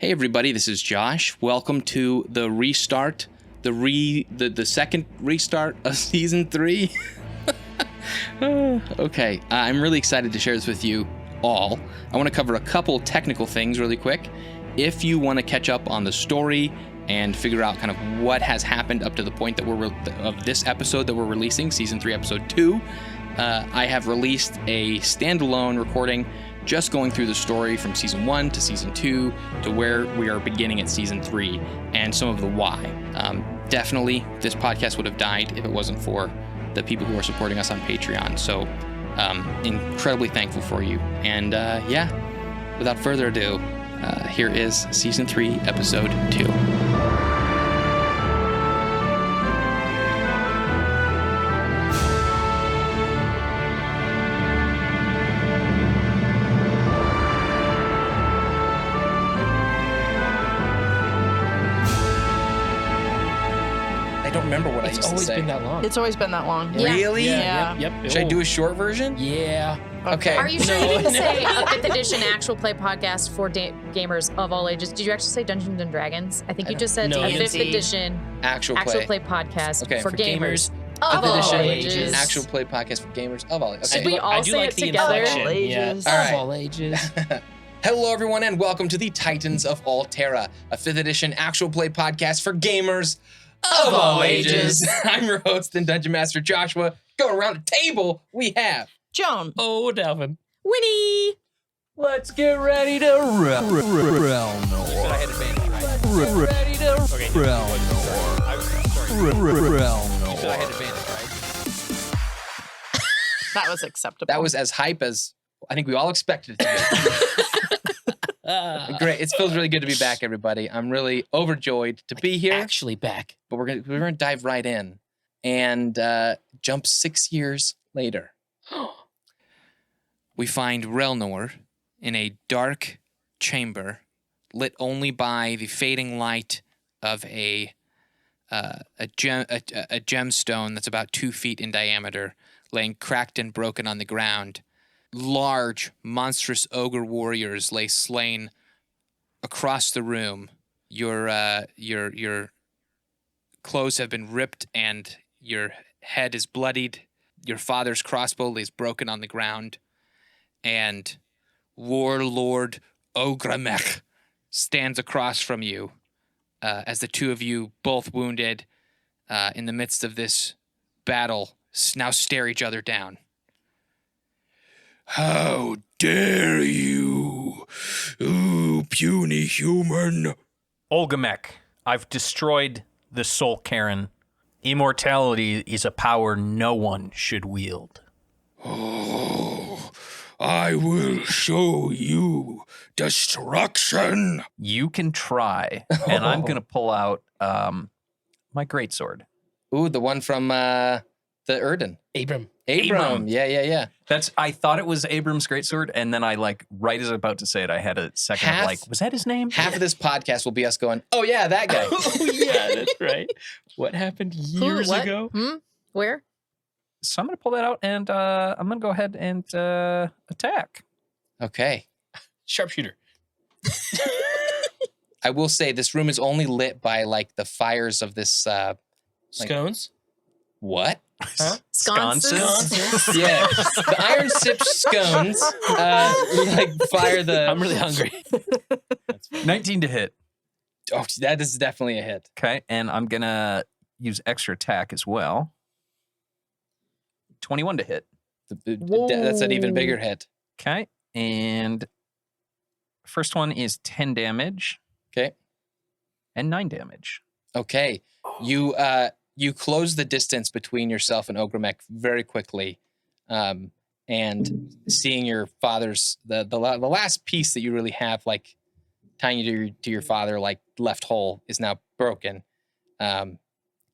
Hey everybody, this is Josh. Welcome to the restart, the second restart of season 3. Okay, I'm really excited to share this with you all. I want to cover a couple technical things really quick. If you want to catch up on the story and figure out kind of what has happened up to the point that of this episode that we're releasing, season 3, episode 2, I have released a standalone recording just going through the story from season 1 to season 2 to where we are beginning at season 3 and some of the why. Definitely, this podcast would have died if it wasn't for the people who are supporting us on Patreon. So, incredibly thankful for you. And without further ado, here is season 3, episode 2. It's always been that long. It's always been that long. Yeah. Really? Yeah. Yep. Should I do a short version? Yeah. Okay. Are you sure you didn't say a 5th edition actual play podcast for gamers of all ages? Did you actually say Dungeons and Dragons? I think you just said a 5th edition actual play podcast for gamers of all ages. Actual play podcast for gamers of all ages. Okay. Should we all say it together? Yes. All right. Of all ages. Hello, everyone, and welcome to the Titans of Altera, a 5th edition actual play podcast for gamers of all ages. I'm your host and Dungeon Master Joshua. Going around the table, we have Joan. Oh, Dalfin. Winnie. Let's get ready to Relnor. I had advantage, right? Ready to Relnor. So I had advantage, right? That was acceptable. That was as hype as I think we all expected it to be. Great. It feels really good to be back, everybody. I'm really overjoyed to be here. Actually back. But we're gonna dive right in and jump 6 years later. We find Relnor in a dark chamber lit only by the fading light of a gemstone that's about 2 feet in diameter, laying cracked and broken on the ground. Large, monstrous ogre warriors lay slain across the room. Your clothes have been ripped and your head is bloodied. Your father's crossbow lays broken on the ground. And Warlord Ogremech stands across from you as the two of you, both wounded, in the midst of this battle, now stare each other down. How dare you, puny human? Olgamek, I've destroyed the Soul Karen. Immortality is a power no one should wield. Oh, I will show you destruction. You can try, and I'm going to pull out my greatsword. Ooh, the one from the Erden. Abram. Yeah. I thought it was Abram's greatsword, and then I right as I was about to say it, I had a second of was that his name? Half of this podcast will be us going, oh yeah, that guy. Oh, yeah, that's right. What happened years ago? Where? So I'm going to pull that out, and I'm going to go ahead and attack. Okay. Sharpshooter. I will say this room is only lit by the fires of this Scones? What? Huh? Sconces? Yeah. The iron sip scones fire the I'm really hungry. 19 to hit. Oh, that is definitely a hit. Okay, and I'm going to use extra attack as well. 21 to hit. That's an even bigger hit. Okay, and first one is 10 damage. Okay. And 9 damage. Okay. You close the distance between yourself and Ogremech very quickly, and seeing your father's the last piece that you really have tying you to your father left hole is now broken,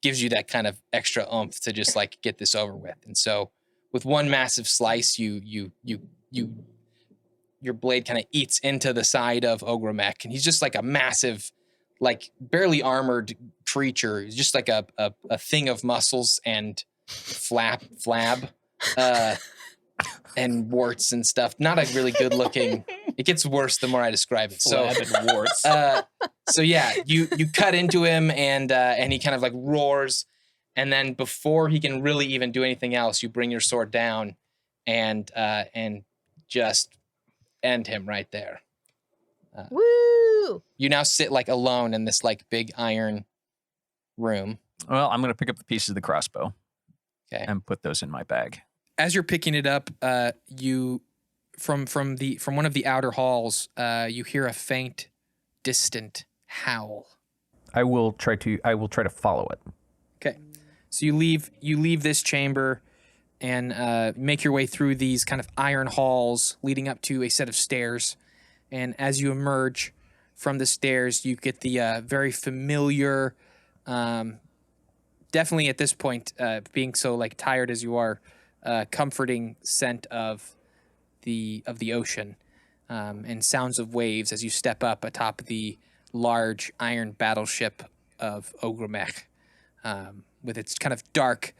gives you that kind of extra oomph to just get this over with. And so with one massive slice, your blade kind of eats into the side of Ogremech, and he's just a massive, barely armored creature. He's just a thing of muscles and flab and warts and stuff. Not a really good looking It gets worse the more I describe it. So, Flab and warts. so yeah, you cut into him and he kind of like roars, and then before he can really even do anything else, you bring your sword down and just end him right there. Woo! You now sit like alone in this like big iron room. Well, I'm going to pick up the pieces of the crossbow. Okay. And put those in my bag. As you're picking it up, you from one of the outer halls, you hear a faint, distant howl. I will try to follow it. Okay. So you leave this chamber and make your way through these kind of iron halls leading up to a set of stairs. And as you emerge from the stairs, you get the very familiar, definitely at this point, being so like tired as you are, comforting scent of the ocean and sounds of waves as you step up atop the large iron battleship of Ogremech, with its kind of dark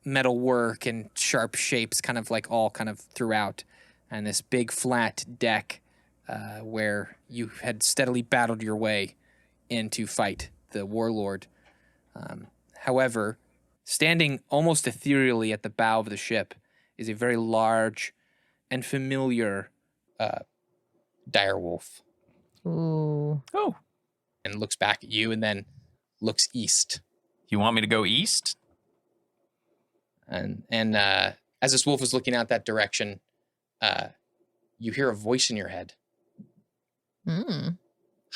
metal work and sharp shapes kind of like all kind of throughout, and this big flat deck where you had steadily battled your way in to fight the warlord. However, standing almost ethereally at the bow of the ship is a very large and familiar direwolf. Ooh. Oh. And looks back at you and then looks east. You want me to go east? And as this wolf is looking out that direction, you hear a voice in your head.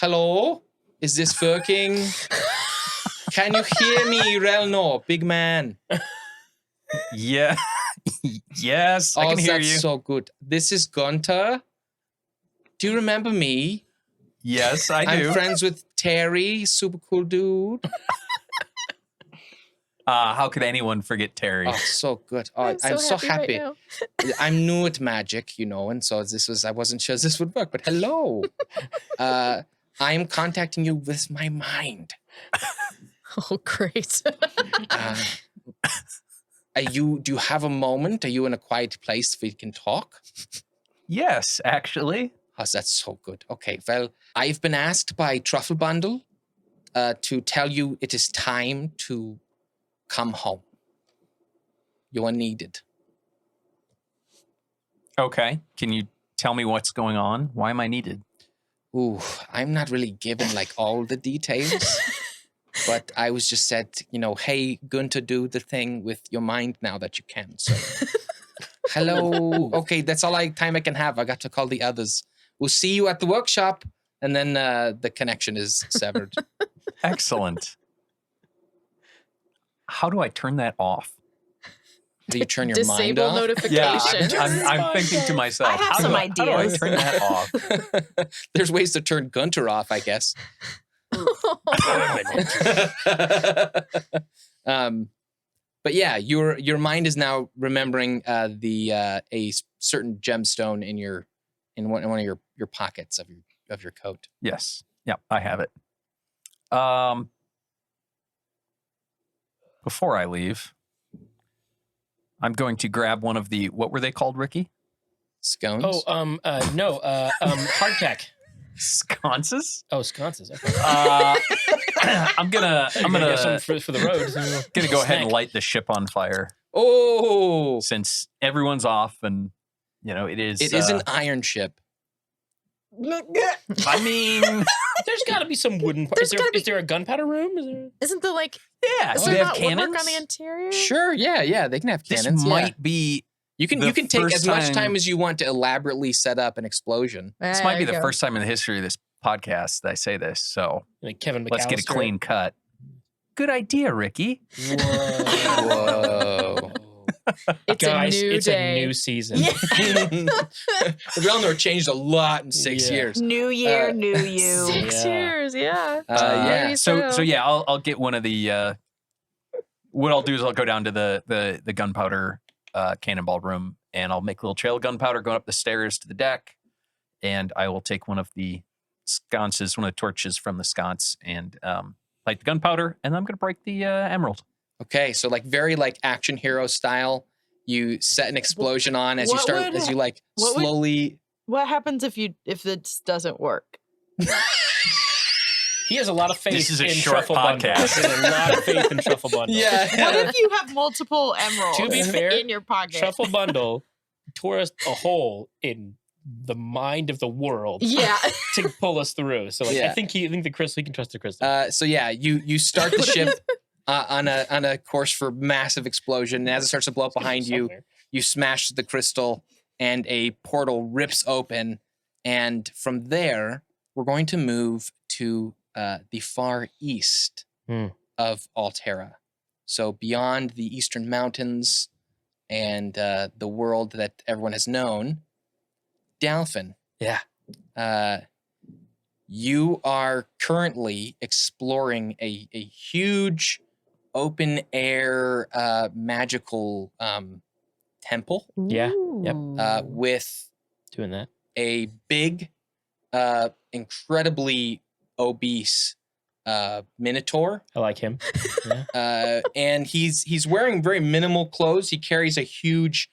Hello? Is this working? Can you hear me, Relnor, big man? Yeah. Yes, I can hear that's you. So good. This is Gunter. Do you remember me? Yes, I do. I'm friends with Terry, super cool dude. How could anyone forget Terry? Oh, so good. Oh, I'm so happy. Right I'm new at magic, and so I wasn't sure this would work, but hello. I'm contacting you with my mind. Oh, great. Do you have a moment? Are you in a quiet place we can talk? Yes, actually. Oh, that's so good. Okay, well, I've been asked by Truffle Bundle to tell you it is time to come home. You are needed. Okay. Can you tell me what's going on? Why am I needed? Ooh, I'm not really given like all the details, but I was just said, hey, Gunter, do the thing with your mind now that you can. So, hello. Okay, that's all time I can have. I got to call the others. We'll see you at the workshop. And then the connection is severed. Excellent. How do I turn that off? Do you turn your mind Disable off? notifications. I'm thinking to myself. I have some How do I ideas. turn that off? There's ways to turn Gunter off, I guess. But yeah, your mind is now remembering a certain gemstone in one of your pockets of your coat. Yes. Yeah, I have it. Before I leave, I'm going to grab one of the, what were they called, Ricky? Scones? Oh, no, hardtack. Sconces? Oh, sconces. Okay. I'm gonna Get some for the road. So gonna go ahead and light the ship on fire Oh, since everyone's off and it is. it is an iron ship. I mean, there's got to be some wooden. Is there a gunpowder room? Isn't there yeah. is Do there they have not woodwork cannons? on the interior? Sure, yeah, they can have This cannons. might be. You can the take first as much time- time as you want to elaborately set up an explosion. This might be the first time in the history of this podcast that I say this. So Like Kevin McAllister. let's get a clean cut. Good idea, Ricky. Whoa. It's Guys, a new it's day. a new season. Relnor changed a lot in 6 Yeah. years. New year, new you. 6 Yeah. years, yeah. Yeah. Maybe So yeah, I'll get one of the. What I'll do is I'll go down to the gunpowder cannonball room and I'll make a little trail of gunpowder going up the stairs to the deck, and I will take one of the sconces, one of the torches from the sconce, and light the gunpowder, and I'm gonna break the emerald. Okay, so very action hero style. You set an explosion on as you what start would- as you what would- slowly What happens if this doesn't work? He has a lot of faith This is a in short Truffle Bundle. podcast. He has a lot of faith in Truffle Bundle. What if you have multiple emeralds To be fair, in your pocket? Truffle Bundle tore us a hole in the mind of the world Yeah. to pull us through. So like, Yeah. I think the crystal. He can trust the crystal. So yeah, you start the ship on a course for massive explosion. And as it starts to blow up behind you, Somewhere. you smash the crystal, and a portal rips open. And from there, we're going to move to the far east of Altera. So beyond the eastern mountains and the world that everyone has known, Dalfin. Yeah. You are currently exploring a huge open air magical temple Yeah. Yep. with Doing that. a big, incredibly obese minotaur. I like him. Yeah. And he's wearing very minimal clothes. He carries a huge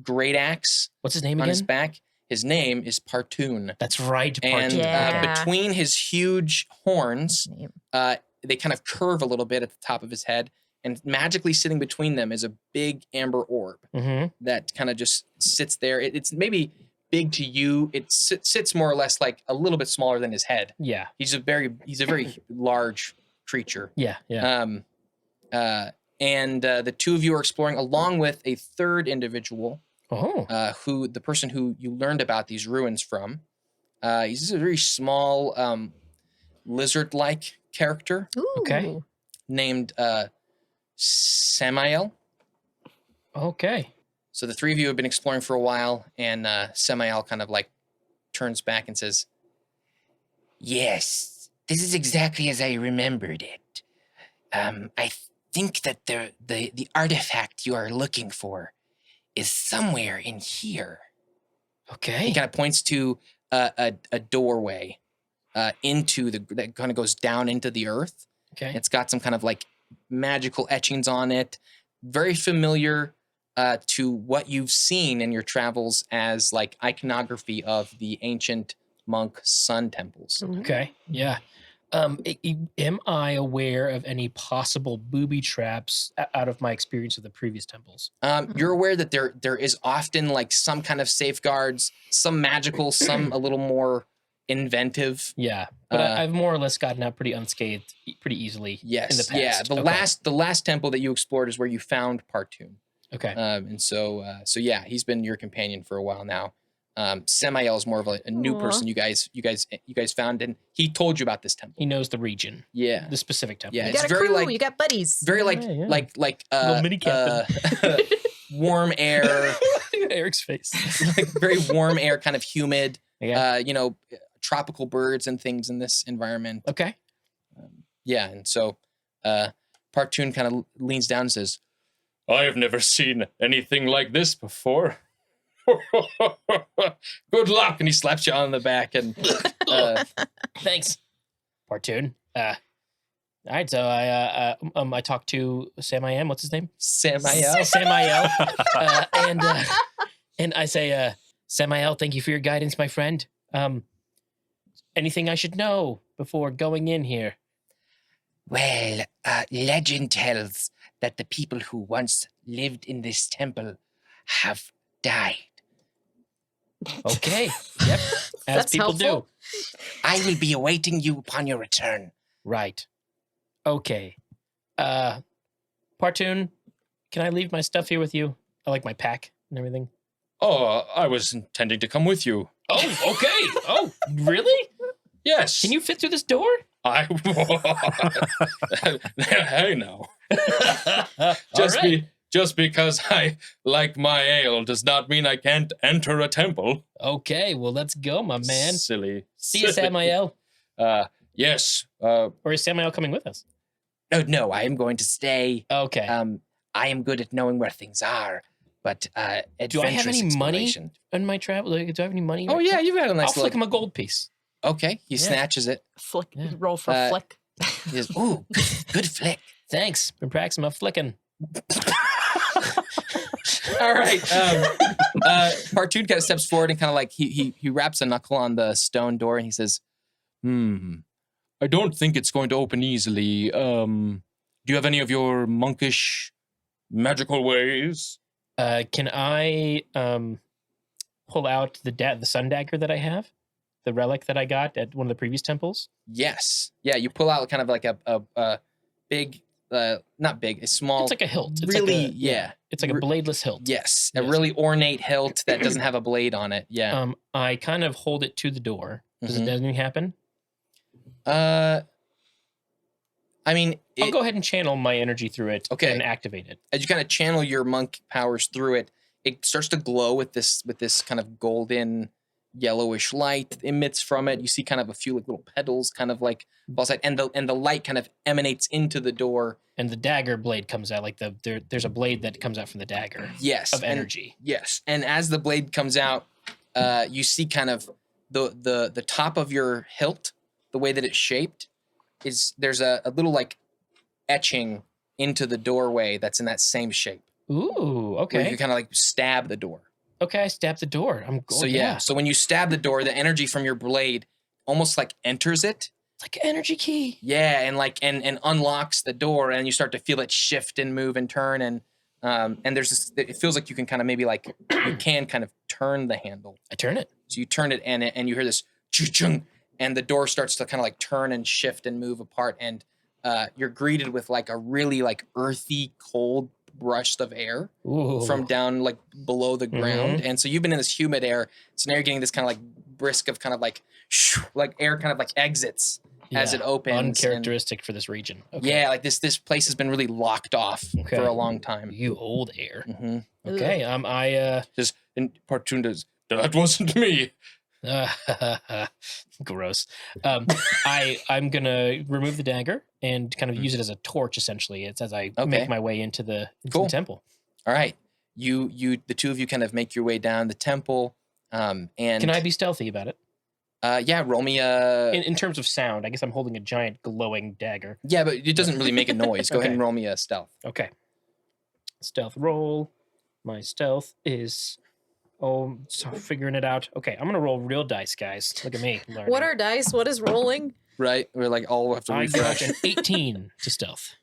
great axe What's his name on again? his back. His name is Partoon. That's right. And Partoon. Yeah. between his huge horns, they kind of curve a little bit at the top of his head. And magically sitting between them is a big amber orb Mm-hmm. that kind of just sits there. It's maybe big to you. It sits more or less like a little bit smaller than his head. Yeah. He's a very large creature. Yeah. Yeah. And the two of you are exploring along with a third individual, the person who you learned about these ruins from. He's just a very small lizard-like character Okay. named Samael. Okay. So the three of you have been exploring for a while, and Samael kind of like turns back and says, "Yes, this is exactly as I remembered it. I think that the artifact you are looking for is somewhere in here." He Okay. kind of points to a doorway into that kind of goes down into the earth. Okay. It's got some kind of like magical etchings on it, very familiar to what you've seen in your travels as like iconography of the ancient monk sun temples. Okay. Yeah. Am I aware of any possible booby traps out of my experience of the previous temples? You're aware that there is often like some kind of safeguards, some magical, some a little more inventive. Yeah, but I've more or less gotten out pretty unscathed, pretty easily. Yes, in the past. yeah. The last temple that you explored is where you found Partoon. Okay. And so yeah, he's been your companion for a while now. Samael is more of a new Aw. person you guys found, and he told you about this temple. He knows the region, Yeah, the specific temple. Yeah, You it's got a very crew. like- You got buddies. very like Yeah, yeah. like Little mini captain. warm air, Eric's face. like very warm air, kind of humid. Yeah. Tropical birds and things in this environment. Okay. Yeah, and so Partoon kind of leans down and says, I have never seen anything like this before. "Good luck," and he slaps you on the back. And Thanks, Partoon. All right. So I talked to Samael. What's his name? Samael. Samael. And I say, Samael, thank you for your guidance, my friend. Anything I should know before going in here? Well, legend tells that the people who once lived in this temple have died. Okay. Yep. As That's people helpful. do. I will be awaiting you upon your return. Right. Okay. Partoon, can I leave my stuff here with you? I like my pack and everything. Oh, I was intending to come with you. Oh, okay. Oh, really? Yes. Can you fit through this door? I. Hey, now. Just because I like my ale does not mean I can't enter a temple. Okay, well, let's go, my man. Silly. See you, Samael. Yes. Or is Samael coming with us? No, I am going to stay. Okay. I am good at knowing where things are, but Do I have adventurous any money exploration. in my travel? Like, do I have any money? Oh right yeah, now? you've got a I'll nice flick little. him a gold piece. Okay, he Yeah. snatches it. Flick. Yeah. Roll for flick. Ooh, good flick. Thanks. Been practicing my flicking. All right. Partoon kind of steps forward and kind of like he wraps a knuckle on the stone door and he says, I don't think it's going to open easily. Do you have any of your monkish magical ways? Can I pull out the sun dagger that I have? The relic that I got at one of the previous temples? Yes. Yeah, you pull out kind of like a big, not big, a small. It's like a hilt. It's really, like it's like a bladeless hilt. Yes, a really ornate hilt that doesn't have a blade on it. Yeah. I kind of hold it to the door. Does anything happen? I mean, I'll go ahead and channel my energy through it. Okay. And activate it. As you kind of channel your monk powers through it, it starts to glow with this kind of golden yellowish light emits from it. You see kind of a few like little petals kind of like balls out, and the light kind of emanates into the door. And the dagger blade comes out, like there's a blade that comes out from the dagger. Yes. Of energy. Yes. And as the blade comes out, you see kind of the top of your hilt, the way that it's shaped, is there's a little like etching into the doorway that's in that same shape. Ooh, okay. Where you kind of like stab the door. Okay, I stab the door. So when you stab the door, the energy from your blade almost like enters it. It's like an energy key. Yeah, and like and unlocks the door, and you start to feel it shift and move and turn, and there's this. It feels like you can kind of maybe like you can kind of turn the handle. I turn it. So you turn it, and you hear this choo-chung, and the door starts to kind of like turn and shift and move apart, and you're greeted with like a really like earthy, cold burst of air from down like below the ground. And so you've been in this humid air, so now you're getting this kind of like brisk of kind of like like air kind of like exits as it opens. Uncharacteristic for this region. Okay. Yeah, like this place has been really locked off for a long time. You old air. Mm-hmm. Okay, I just in Partoon does, that wasn't me. Gross. I'm gonna remove the dagger and kind of use it as a torch. Essentially, it's as I make my way into the temple. All right, you the two of you kind of make your way down the temple. And can I be stealthy about it? Yeah, roll me a. In terms of sound, I guess I'm holding a giant glowing dagger. Yeah, but it doesn't really make a noise. Go ahead and roll me a stealth. Okay. Stealth roll. My stealth is. Oh, so figuring it out. Okay, I'm gonna roll real dice, guys. Look at me. Learning. What are dice? What is rolling? Right, we're like all have to I refresh. got an 18 to stealth.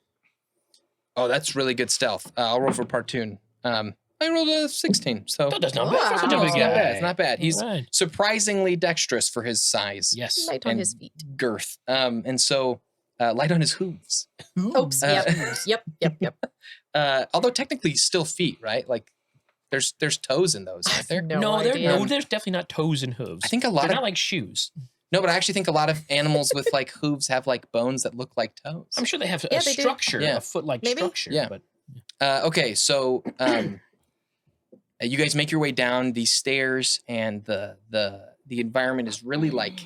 Oh, that's really good stealth. I'll roll for Partoon. I rolled a 16, so That's not bad. it's not bad. It's not bad. He's surprisingly dexterous for his size. Yes, light on his feet. Girth. And so light on his hooves. Oops. Yep. Although technically still feet, right? Like there's toes in those, aren't there? There's definitely not toes and hooves. I think a lot They're of not like shoes. No, but I actually think a lot of animals with like hooves have like bones that look like toes. I'm sure they have a structure, a foot-like structure. Yeah. But okay, so you guys make your way down these stairs, and the environment is really like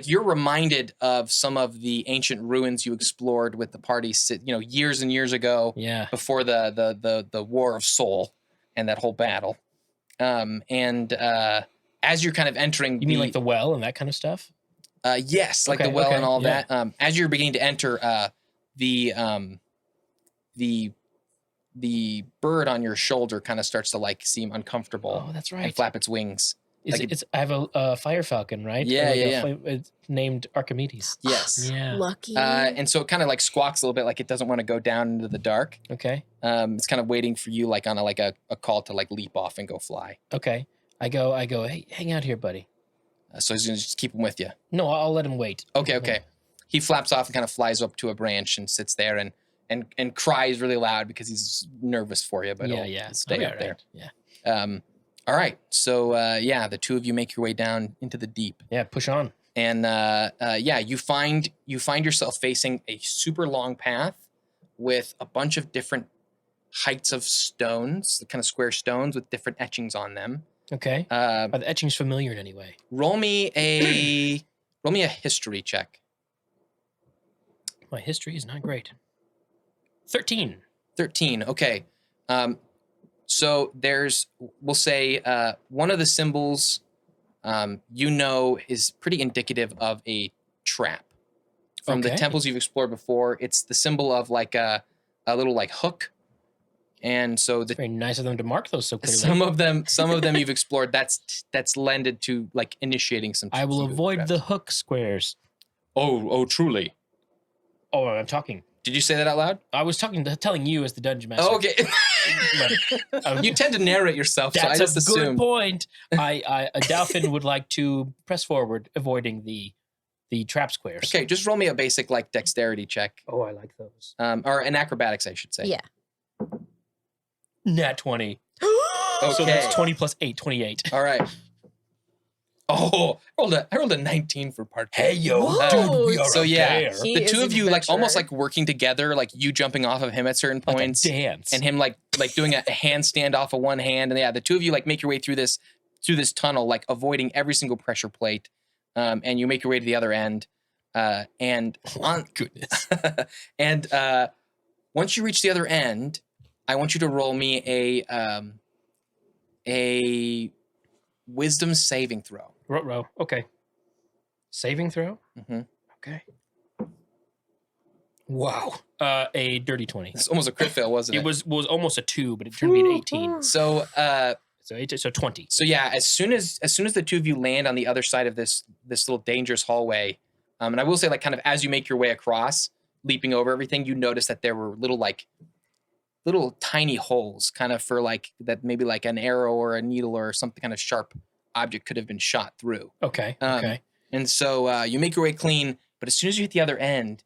you're reminded of some of the ancient ruins you explored with the party, years and years ago. Yeah. Before the War of Soul and that whole battle, as you're kind of entering, you mean like the well and that kind of stuff? Yes, like the well and all that. As you're beginning to enter, the bird on your shoulder kind of starts to like seem uncomfortable. Oh, that's right. And flap its wings. I have a fire falcon, right? Yeah, it's named Archimedes. Yes. Yeah. Lucky. And so it kind of like squawks a little bit, like it doesn't want to go down into the dark. Okay. It's kind of waiting for you, like on a call to like leap off and go fly. Okay. I go. Hey, hang out here, buddy. So he's gonna just keep him with you. No, I'll let him wait. Okay. He flaps off and kind of flies up to a branch and sits there and cries really loud because he's nervous for you, but he'll stay up there. Yeah. All right. So the two of you make your way down into the deep. Yeah, push on. And you find yourself facing a super long path with a bunch of different heights of stones, the kind of square stones with different etchings on them. Okay. Are the etchings familiar in any way? Roll me a history check. My history is not great. 13. 13. Okay. So we'll say one of the symbols, is pretty indicative of a trap. From the temples you've explored before, it's the symbol of like a little like hook And so It's very nice of them to mark those so clearly. some of them you've explored. That's lended to like initiating some. I will some good avoid traps. the hook squares. Oh, truly. Oh, I'm talking. Did you say that out loud? I was telling you as the dungeon master. Oh, okay. You tend to narrate yourself, so I That's just a assumed. good point. A Dalfin would like to press forward, avoiding the trap squares. Okay, just roll me a basic like dexterity check, Oh, I like those. or an acrobatics, I should say. Yeah. Nat 20. Okay. So that's 20 plus 8, 28. All right. Oh, I rolled a 19 for part two. Whoa, we are so a yeah, pair. He the two is of you like almost adventurer. like working together, like you jumping off of him at certain Like a points, dance. and him like doing a handstand off of one hand, and yeah, the two of you like make your way through this tunnel, like avoiding every single pressure plate, and you make your way to the other end, and on Goodness. and once you reach the other end, I want you to roll me a wisdom saving throw. Row. Okay. Saving throw? Mm-hmm. Okay. Wow. A dirty 20. It's almost a crit fail, wasn't it? It was almost a 2, but it turned me an 18. So So 20. So yeah, as soon as the two of you land on the other side of this little dangerous hallway, and I will say like kind of as you make your way across, leaping over everything, you notice that there were little tiny holes, kind of for like that maybe like an arrow or a needle or something kind of sharp object could have been shot through. Okay. Um, Okay. And so you make your way clean, but as soon as you hit the other end,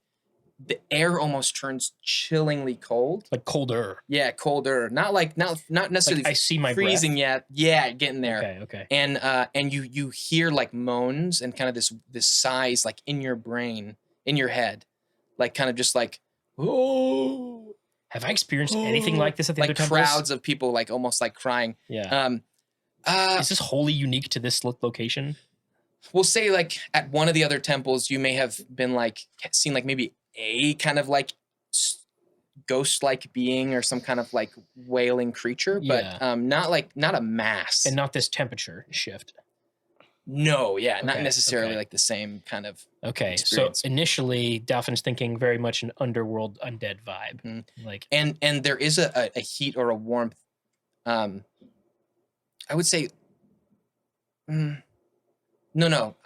the air almost turns chillingly cold. Like colder. Yeah, colder. Not necessarily Like I see my freezing yet. Yeah, getting there. Okay. And you hear like moans and kind of this sighs like in your brain, in your head, like kind of just like, oh, Have I experienced anything like this at the like other temples? crowds of people like almost like crying. Yeah. Is this wholly unique to this location? We'll say like at one of the other temples, you may have been like seen like maybe a kind of like ghost-like being or some kind of like wailing creature, but Yeah. not a mass. And not this temperature shift. No, yeah, not Okay, necessarily okay. like the same kind of. Okay. Experience. So initially, Dalfin's thinking very much an underworld undead vibe. Mhm. Like, And there is a heat or a warmth. I would say. No.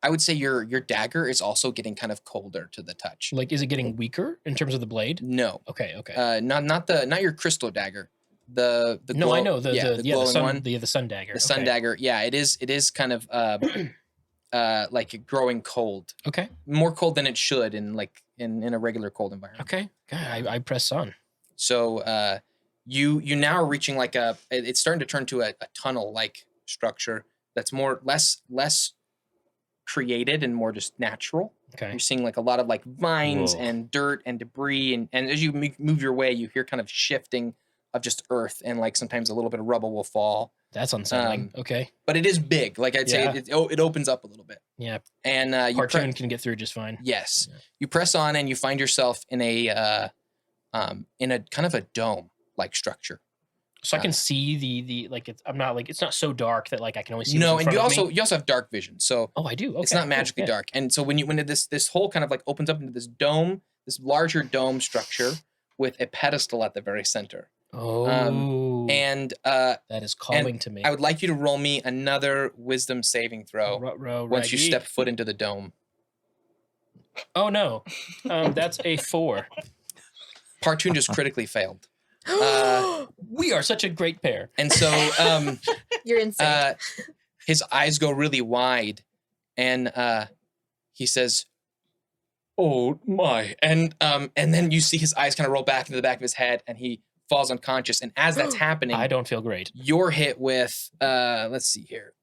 I would say your dagger is also getting kind of colder to the touch. is it getting weaker in terms of the blade? No, Okay. not your crystal dagger. The No, glow, I know the glowing sun one. the sun dagger. The sun Okay. dagger. Yeah, it is kind of like growing cold, Okay. more cold than it should in a regular cold environment. Okay. God, I press sun. So you now are reaching like it's starting to turn to a tunnel like structure that's less created and more just natural. Okay. You're seeing like a lot of like vines Whoa. and dirt and debris, and as you move your way, you hear kind of shifting of just earth, and like sometimes a little bit of rubble will fall. That's unsettling. Okay. But it is big. Like I'd Yeah. say it opens up a little bit. Yeah. And you Cartoon can get through just fine. yes, Yeah. you press on and you find yourself in a kind of a dome like structure. So I can see the it's not so dark that like I can only see. No, what's in and front of me. you also have dark vision, so Oh, I do. Okay. it's not cool, magically yeah. dark. And so when this whole kind of like opens up into this dome, this larger dome structure with a pedestal at the very center. Oh. And that is calling to me. I would like you to roll me another wisdom saving throw Ruh-roh, once you raggy. step foot into the dome. Oh no. That's a 4. Partoon just critically failed. We are such a great pair. And so You're insane. his eyes go really wide and he says, "Oh my." And then you see his eyes kind of roll back into the back of his head and he falls unconscious. And as that's happening, I don't feel great. you're hit with let's see here.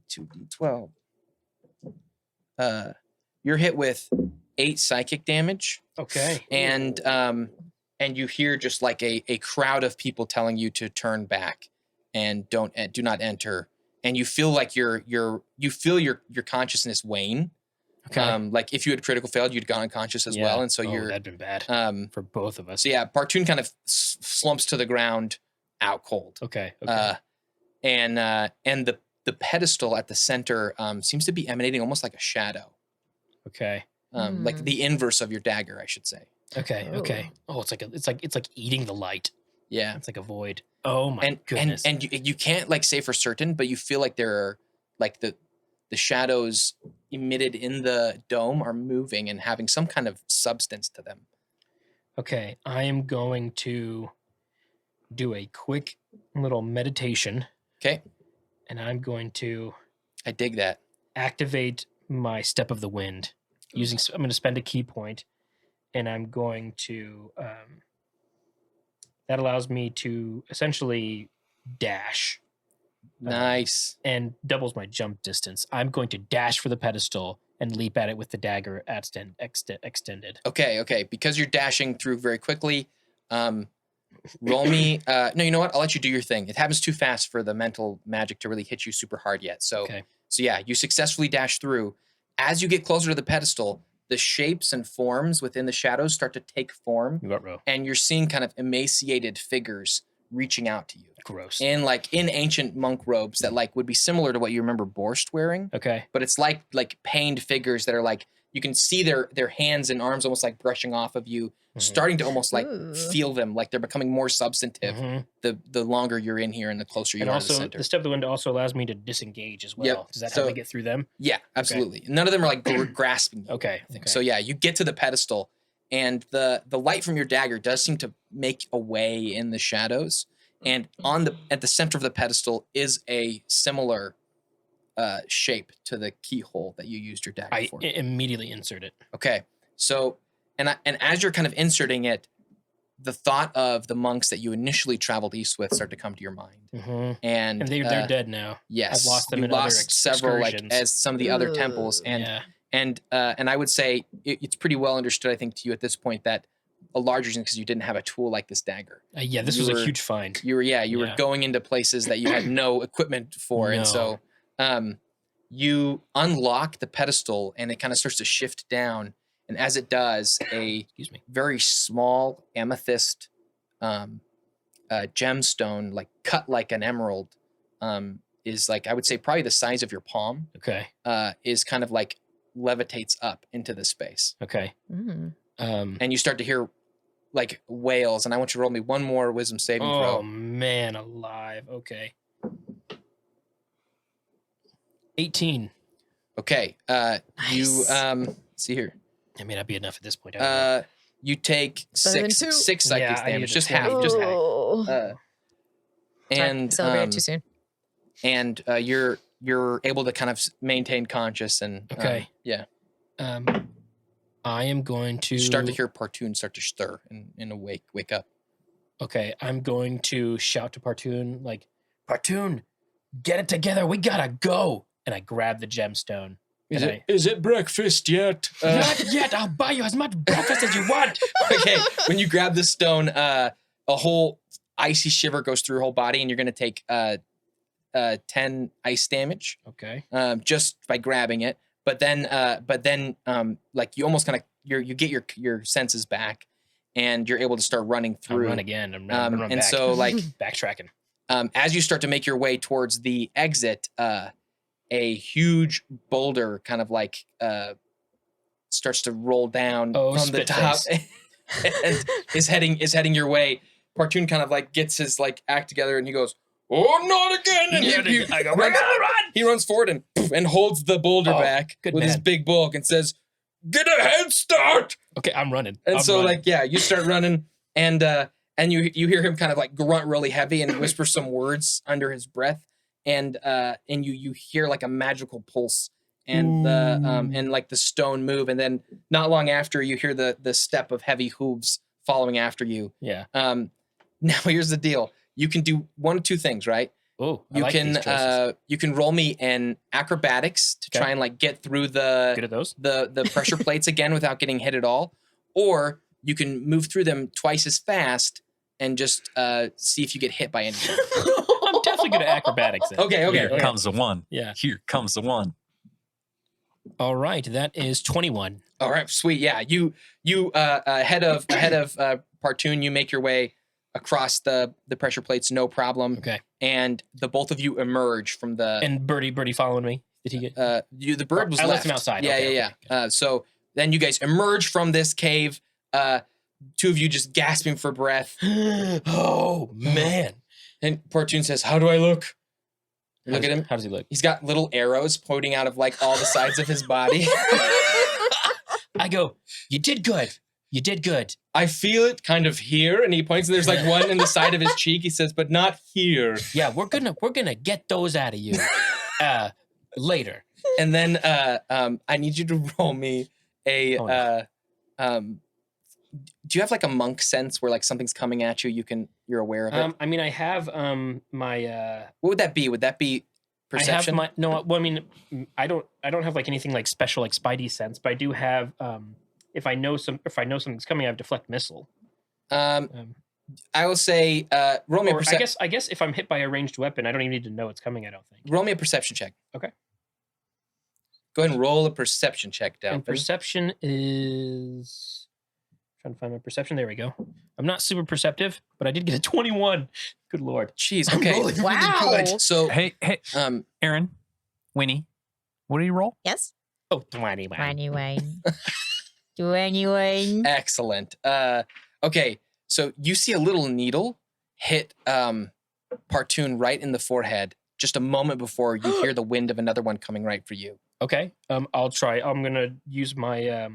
2d12. You're hit with 8 psychic damage. Okay. And you hear just like a crowd of people telling you to turn back and do not enter, and you feel like your consciousness wane. Okay. Like if you had critical failed, you'd gone unconscious as well, and so you're that'd been bad so for both of us. yeah, Partoon kind of slumps to the ground, out cold. Okay. Okay. And the pedestal at the center seems to be emanating almost like a shadow. Okay. Like the inverse of your dagger, I should say. Okay. Oh. Okay. Oh, it's like eating the light. Yeah. It's like a void. Oh my goodness. And you can't like say for certain, but you feel like there are like the shadows emitted in the dome are moving and having some kind of substance to them. Okay, I am going to do a quick little meditation, Okay. and I'm going to I dig that. activate my Step of the Wind. I'm going to spend a key point, and I'm going to. That allows me to essentially dash Nice. and doubles my jump distance. I'm going to dash for the pedestal and leap at it with the dagger extended. Okay. Because you're dashing through very quickly, roll me. No, you know what? I'll let you do your thing. It happens too fast for the mental magic to really hit you super hard yet. So, Okay. so yeah, you successfully dash through. As you get closer to the pedestal, the shapes and forms within the shadows start to take form, and you're seeing kind of emaciated figures reaching out to you. Gross. In ancient monk robes that like would be similar to what you remember Borst wearing. Okay. But it's like pained figures that are like you can see their hands and arms almost like brushing off of you, starting to almost like feel them, like they're becoming more substantive the longer you're in here and the closer you And are also, to the center. the Step of the Wind also allows me to disengage as well. Yep. Does that So- help me get through them? Yeah, absolutely. None of them are like grasping you. Okay. So yeah, you get to the pedestal, and the light from your dagger does seem to make a way in the shadows. And at the center of the pedestal is a similar shape to the keyhole that you used your dagger I for. immediately insert it. Okay, so and as you're kind of inserting it, the thought of the monks that you initially traveled east with start to come to your mind. Mm-hmm. And they're dead now. Yes, I've lost them you in other lost several like excursions. as some of the other temples, and yeah. and I would say it's pretty well understood, I think, to you at this point that a large reason because you didn't have a tool like this dagger. Yeah, this was a huge find. You were going into places that you had no equipment for, and so you unlock the pedestal, and it kind of starts to shift down, and as it does, a very small amethyst gemstone, like cut like an emerald, is like I would say probably the size of your palm. Okay. Is kind of like levitates up into the space. Okay. And you start to hear like wails, and I want you to roll me one more wisdom saving throw. Oh man, alive. Okay. 18. Okay. You see here. That may not be enough at this point. You take Better than six two. psychic Yeah, I damage, needed just 20. half, just half. And Celebrated too soon. And you're able to kind of maintain conscious and Okay. yeah. I am going to You start to hear Partoon start to stir and wake up. Okay, I'm going to shout to Partoon, like, Partoon, get it together. We gotta go. And I grab the gemstone. Is it breakfast yet? Not yet. I'll buy you as much breakfast as you want. Okay, when you grab the stone, a whole icy shiver goes through your whole body, and you're gonna take 10 ice damage. Okay. Just by grabbing it. But then, like you almost kind of you get your senses back, and you're able to start running through. I'll run again. I'm run and back. so like backtracking. as you start to make your way towards the exit, a huge boulder kind of like starts to roll down from the top and is heading your way. Partoon kind of like gets his like act together, and he goes, "Oh, not again!" And I go, run! he runs forward and holds the boulder back with his big bulk and says, "Get a head start!" Okay, I'm running. And I'm so running. like, yeah, you start running, and you hear him kind of like grunt really heavy and whisper some words under his breath, and you hear like a magical pulse and and like the stone move, and then not long after you hear the step of heavy hooves following after you. Yeah. Now here's the deal. You can do one of two things, right? Oh, You can roll me an acrobatics to try and like get through Good at those. the pressure plates again without getting hit at all, or you can move through them twice as fast and just see if you get hit by anything. I'm definitely good at acrobatics. Then. Okay. Here comes the one. Yeah. Here comes the one. All right, that is 21. All right, sweet. Yeah, you ahead of Partoon, you make your way across the pressure plates, no problem. Okay. And the both of you emerge from the And Birdie following me. Did he get? the bird was I left. left him outside. Yeah, Okay, yeah. So then you guys emerge from this cave. two of you just gasping for breath. Oh man! And Portune says, "How do I look?" Look at him. How does he look? He's got little arrows pointing out of like all the sides of his body. I go, you did good. You did good. I feel it kind of here, and he points. And there's like one in the side of his cheek. He says, "But not here." Yeah, we're gonna get those out of you later. And then I need you to roll me a. Do you have like a monk sense where like something's coming at you? You're aware of it. I mean, I have my. What would that be? Would that be perception? I have well, I mean, I don't have like anything like special like Spidey sense, but I do have if I know something's coming, I have deflect missile. I will say roll me a perception. I guess if I'm hit by a ranged weapon, I don't even need to know it's coming. I don't think. Roll me a perception check. Okay. Go ahead and roll a perception check, Dalfin. And perception is trying to find my perception. There we go. I'm not super perceptive, but I did get a 21. Good lord. Jeez. Okay. Wow. So Hey, Aaron, Winnie, what do you roll? Yes. Oh, 21. Anyway. Do anyway. Excellent. Okay. So you see a little needle hit Partoon right in the forehead just a moment before you hear the wind of another one coming right for you. Okay. I'll try. I'm gonna use my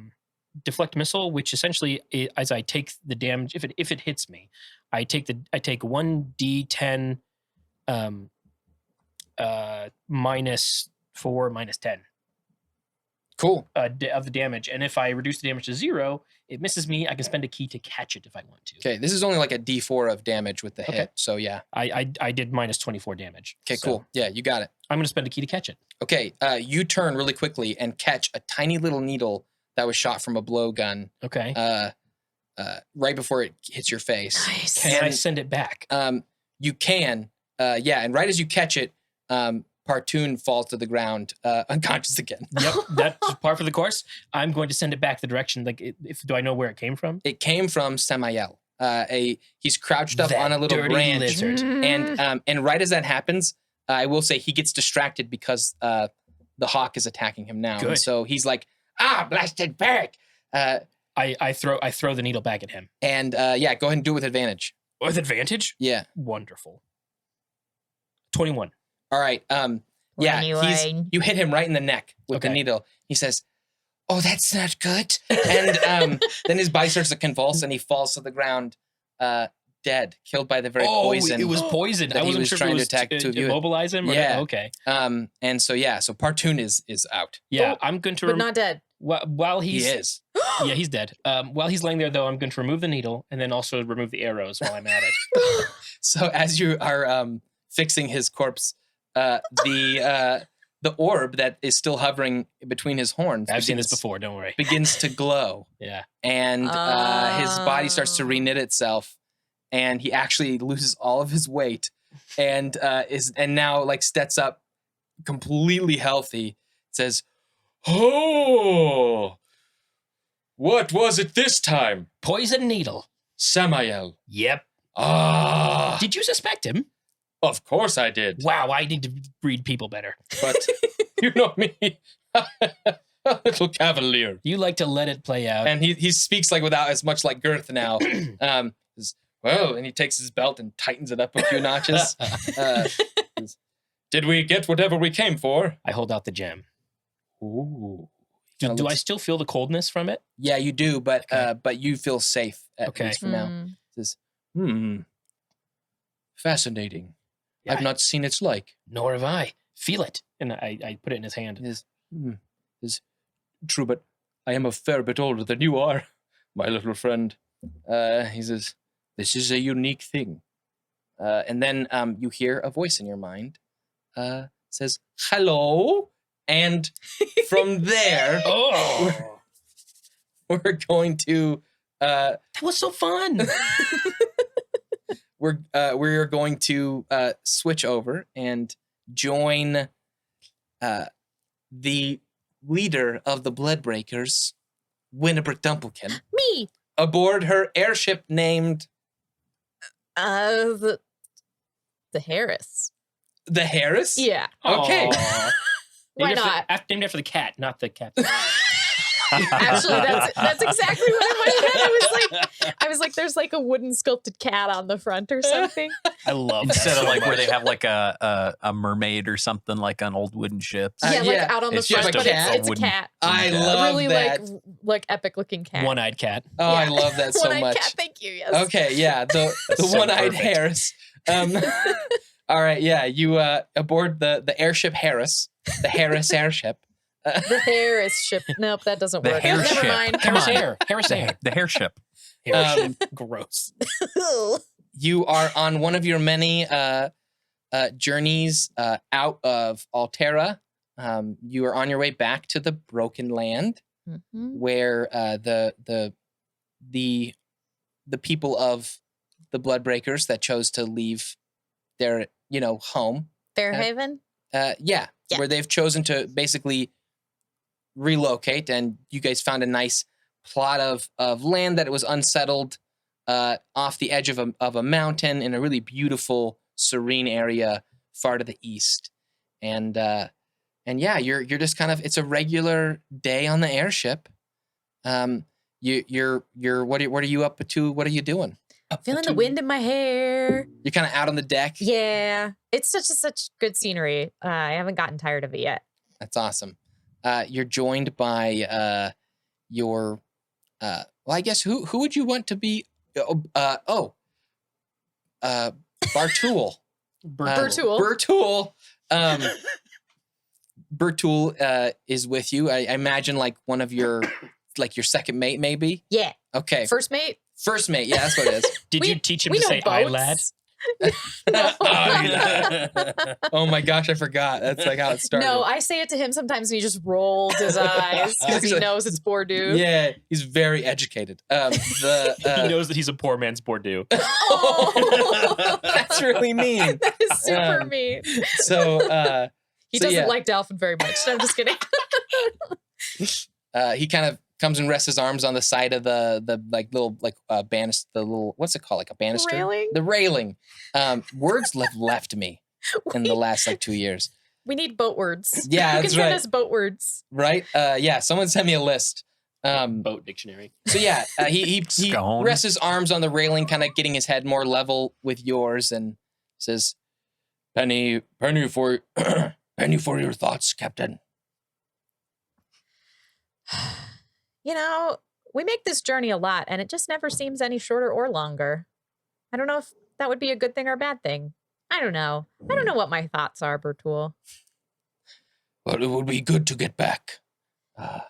deflect missile, which essentially, as I take the damage, if it hits me, I take 1d10 minus 4 minus 10. Cool. Of the damage, and if I reduce the damage to 0, it misses me. I can spend a key to catch it if I want to. Okay. This is only like a D4 of damage with the hit. So yeah. I did minus 24 damage. Okay. So Cool. Yeah, you got it. I'm gonna spend a key to catch it. Okay. You turn really quickly and catch a tiny little needle that was shot from a blowgun. Okay. Right before it hits your face. Nice. Can I send it back? You can. Yeah. And right as you catch it, Partoon falls to the ground, unconscious again. Yep, that's par for the course. I'm going to send it back the direction. Like, do I know where it came from? It came from Samael. He's crouched up That on a little dirty branch, lizard. and right as that happens, I will say he gets distracted because the hawk is attacking him now. And Good. so he's like, blasted bird. I throw the needle back at him. And yeah, go ahead and do it with advantage. With advantage? Yeah. Wonderful. 21. All right. Yeah, Anyway. you hit him right in the neck with the Okay. needle. He says, "Oh, that's not good." And then his body starts to convulse, and he falls to the ground, dead, killed by the very poison. It was poison. that I he wasn't was sure if trying it to was attack two of you. immobilize him. Or Yeah. Okay. And so yeah, so Partoon is out. Yeah, I'm going to. But not dead. While he's He is. yeah, he's dead. While he's laying there, though, I'm going to remove the needle and then also remove the arrows while I'm at it. So as you are fixing his corpse, the orb that is still hovering between his horns. I've seen this before. Don't worry. Begins to glow. Yeah. And his body starts to reknit itself, and he actually loses all of his weight, and now like steps up, completely healthy. Says, Oh, what was it this time? Poison needle. Samael. Yep. Ah, Did you suspect him? of course I did. Wow, I need to read people better. But you know me, a little cavalier. You like to let it play out. and he speaks like without as much like girth now. Says, well, and he takes his belt and tightens it up a few notches. Did we get whatever we came for? I hold out the gem. Ooh. Do I still feel the coldness from it? Yeah, you do, but Okay. but you feel safe at Okay. least for now. Mm. Says, Fascinating. Yeah, I've not seen its like. Nor have I. Feel it. And I put it in his hand. Is true, but I am a fair bit older than you are, my little friend. He says, This is a unique thing. and then you hear a voice in your mind. Says, hello. And from there, Oh, we're going to that was so fun. we're going to switch over and join the leader of the Bloodbreakers, Winnibrooke Dumplekin, Me. aboard her airship named The Harris. the Harris. Yeah. Okay. Aw. Why Named not? Named after the cat, not the captain. Actually, that's exactly what in my head. I was like, there's like a wooden sculpted cat on the front or something. I love Instead that of so like where much. they have like a mermaid or something like on old wooden ships. Yeah, like yeah. out on the It's front, just a but cat? it's a cat. I Yeah. love Really that. like epic looking cat. One-eyed cat. Oh, I Yeah. love that so One-eyed much. cat. Thank you. Yes. Okay, yeah, the so one-eyed perfect. Harris. All right, yeah, you aboard the airship Harris, the Harris airship. The Harris ship. Nope, that doesn't The work. hair Never ship. mind. Come Harris on. hair. Harris The, hair. the hair ship. Gross. You are on one of your many journeys out of Altera. You are on your way back to the Broken Land, Mhm. where the people of the Bloodbreakers that chose to leave their home, Fairhaven. yeah, where they've chosen to basically relocate, and you guys found a nice plot of land that was unsettled off the edge of a mountain in a really beautiful, serene area far to the east, and yeah, you're just kind of, it's a regular day on the airship. You're what are you up to? What are you doing? Feeling the wind in my hair. You're kind of out on the deck. Yeah, it's such good scenery. I haven't gotten tired of it yet. That's awesome. You're joined by your well, I guess who would you want to be? Bartool. Bertool. Bertool. Bertool is with you. I imagine like one of your your second mate, maybe. Yeah. Okay. First mate. First mate. Yeah, that's what it is. Did you teach him to say "I lad"? No. Oh my gosh, I forgot. That's like how it started. No, I say it to him sometimes and he just rolls his eyes because he knows it's Bordeaux. Yeah, he's very educated. He knows that he's a poor man's Bordeaux. Oh. That's really mean. That is super mean. So He so, doesn't yeah. like Dalfin very much. No, I'm just kidding. He kind of comes and rests his arms on the side of the little banister, the little, what's it called, like a banister? Railing? The railing. Words have left me in the last 2 years. We need boat words. Yeah, you that's can send right. us boat words. Right? Yeah, someone sent me a list. Boat dictionary. So yeah, he Scone. rests his arms on the railing, kind of getting his head more level with yours, and says, "Penny for penny for your thoughts, Captain." You know, we make this journey a lot and it just never seems any shorter or longer. I don't know if that would be a good thing or a bad thing. I don't know. I don't know what my thoughts are, Bertool. Well, it would be good to get back.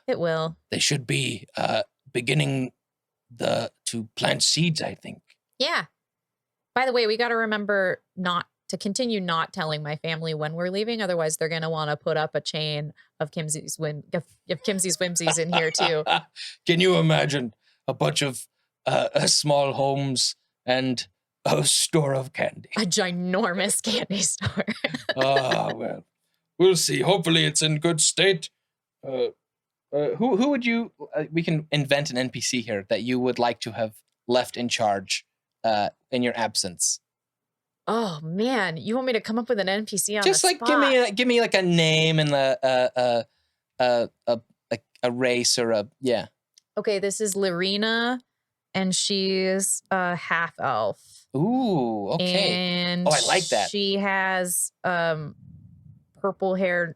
It will. They should be beginning to plant seeds, I think. Yeah. By the way, we got to remember not to continue not telling my family when we're leaving. Otherwise, they're going to want to put up a chain of Kimsey's whimsies in here too. Can you imagine a bunch of small homes and a store of candy? A ginormous candy store. Well, we'll see. Hopefully, it's in good state. Who would you? We can invent an NPC here that you would like to have left in charge in your absence. Oh man, you want me to come up with an NPC on Just the like spot? give me like a name and a race or a yeah. Okay, this is Lyrina, and she's a half elf. Ooh, okay. And Oh, I like that. She has purple hair,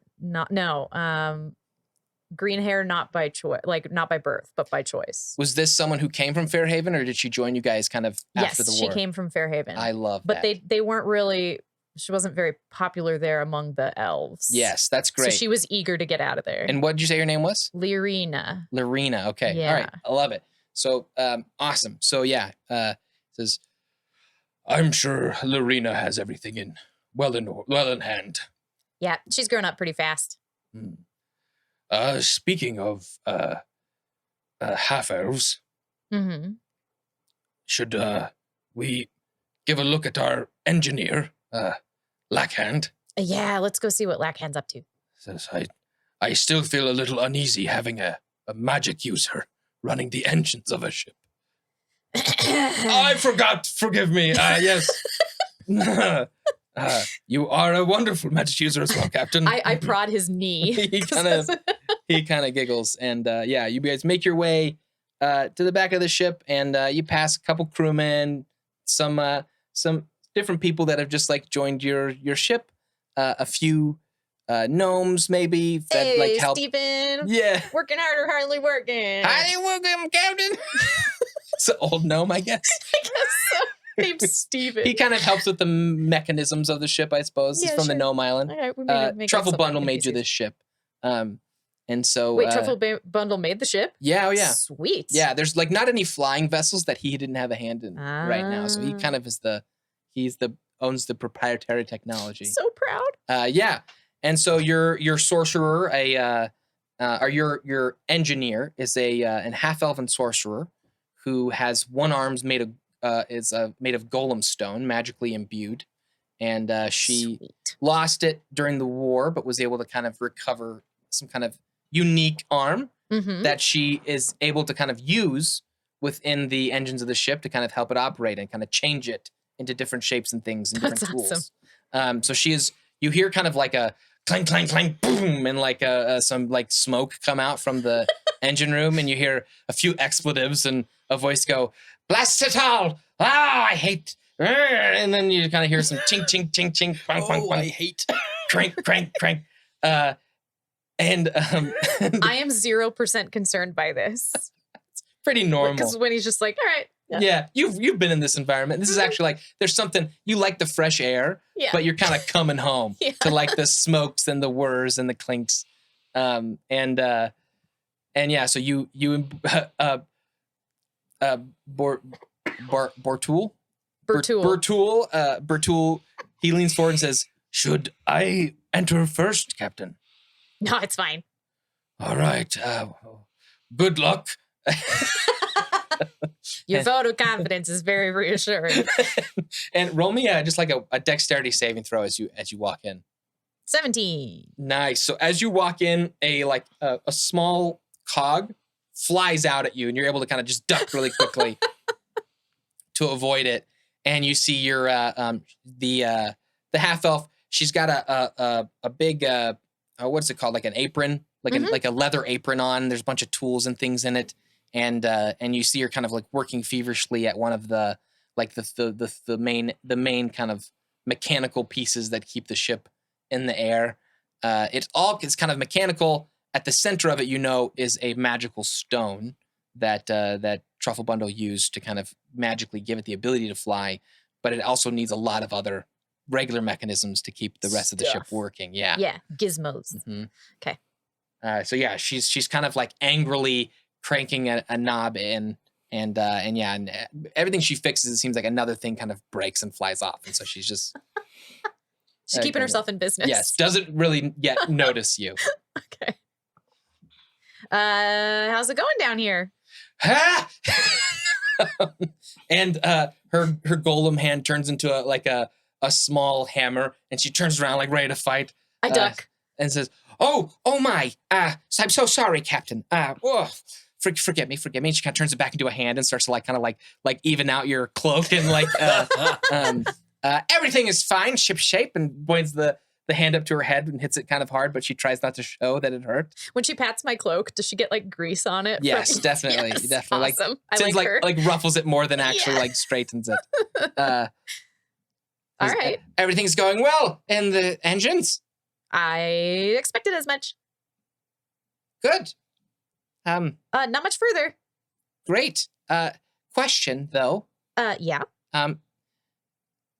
green hair, not by choice, like not by birth, but by choice. Was this someone who came from Fairhaven, or did she join you guys kind of after the Yes, war? she came from Fairhaven. I love but that. they weren't really. She wasn't very popular there among the elves. Yes, that's great. So she was eager to get out of there. And what did you say your name was? Lyrina. Lyrina. Okay. All Yeah. right. I love it. So awesome. So yeah, says, I'm sure Lyrina has everything well in hand. Yeah, she's grown up pretty fast. Speaking of half elves, Mm-hmm. should we give a look at our engineer, Lackhand? Yeah, let's go see what Lackhand's up to. Says I still feel a little uneasy having a magic user running the engines of a ship. I forgot. Forgive me. Yes. You are a wonderful magic user as well, Captain. I prod his knee. He kind of he kind of giggles, and yeah, you guys make your way to the back of the ship, and you pass a couple crewmen, some different people that have just like joined your ship, a few gnomes maybe that Hey, like help. Steven. Yeah. Working hard or hardly working? Howdy, welcome, Captain. It's an old gnome, I guess. I guess so. Named Steven. He kind of helps with the mechanisms of the ship, I suppose. He's Yeah, from the sure. gnome island. All right, we made it make Truffle up Bundle some made you NPCs. this ship. And so Wait, Bundle made the ship? yeah, oh yeah. Sweet. Yeah, there's like not any flying vessels that he didn't have a hand in right now. So he kind of is owns the proprietary technology. So proud. Yeah. And so your sorcerer, or your engineer is an half elven sorcerer who has one arm's made of golem stone, magically imbued, and she Sweet. lost it during the war, but was able to kind of recover some kind of unique arm Mm-hmm. that she is able to kind of use within the engines of the ship to kind of help it operate and kind of change it into different shapes and things and different That's tools. So you hear kind of like a clang, clang, clang, boom, and like some like smoke come out from the engine room, and you hear a few expletives and a voice go, "Blast it all! Ah, I hate." And then you kind of hear some ching, ching, ching, ching, quang, quang, quang. I hate. Crank, crank, crank. And I am 0% concerned by this. pretty normal. Because when he's just like, all right. Yeah, you've been in this environment. This is actually like there's something you like the fresh air, Yeah. but you're kind of coming home Yeah. to like the smokes and the whirs and the clinks, and yeah. So you Bortul. Bertul. He leans forward and says, "Should I enter first, Captain?" No, it's fine. All right. Good luck. Your vote of confidence is very reassuring. And roll me just like a dexterity saving throw as you walk in. 17. Nice. So as you walk in, a small cog flies out at you, and you're able to kind of just duck really quickly to avoid it. And you see your the half elf. She's got a big what's it called? Like an apron, like a leather apron on. There's a bunch of tools and things in it. And you see her kind of like working feverishly at one of the main kind of mechanical pieces that keep the ship in the air. It's kind of mechanical. At the center of it, is a magical stone that Truffle Bundle used to kind of magically give it the ability to fly, but it also needs a lot of other regular mechanisms to keep the rest of the ship working. Yeah. Yeah, gizmos. Mm-hmm. Okay. So yeah, she's kind of like angrily cranking a knob in, and everything she fixes, it seems like another thing kind of breaks and flies off, and so she's just She's keeping herself in business. yes, doesn't really yet notice you. Okay. How's it going down here? Ha! And her golem hand turns into a small hammer, and she turns around like ready to fight. I duck. And says, "Oh my! I'm so sorry, Captain. Forget me. And she kind of turns it back into a hand and starts to kind of even out your cloak and everything is fine, ship shape." And points the hand up to her head and hits it kind of hard, but she tries not to show that it hurt. When she pats my cloak, does she get grease on it? Yes, definitely. Yes, Definitely. awesome. I Seems like her. ruffles it more than actually Yeah. straightens it. All right. Everything's going well in the engines. I expected as much. Good. Not much further. Great. Question though. Yeah.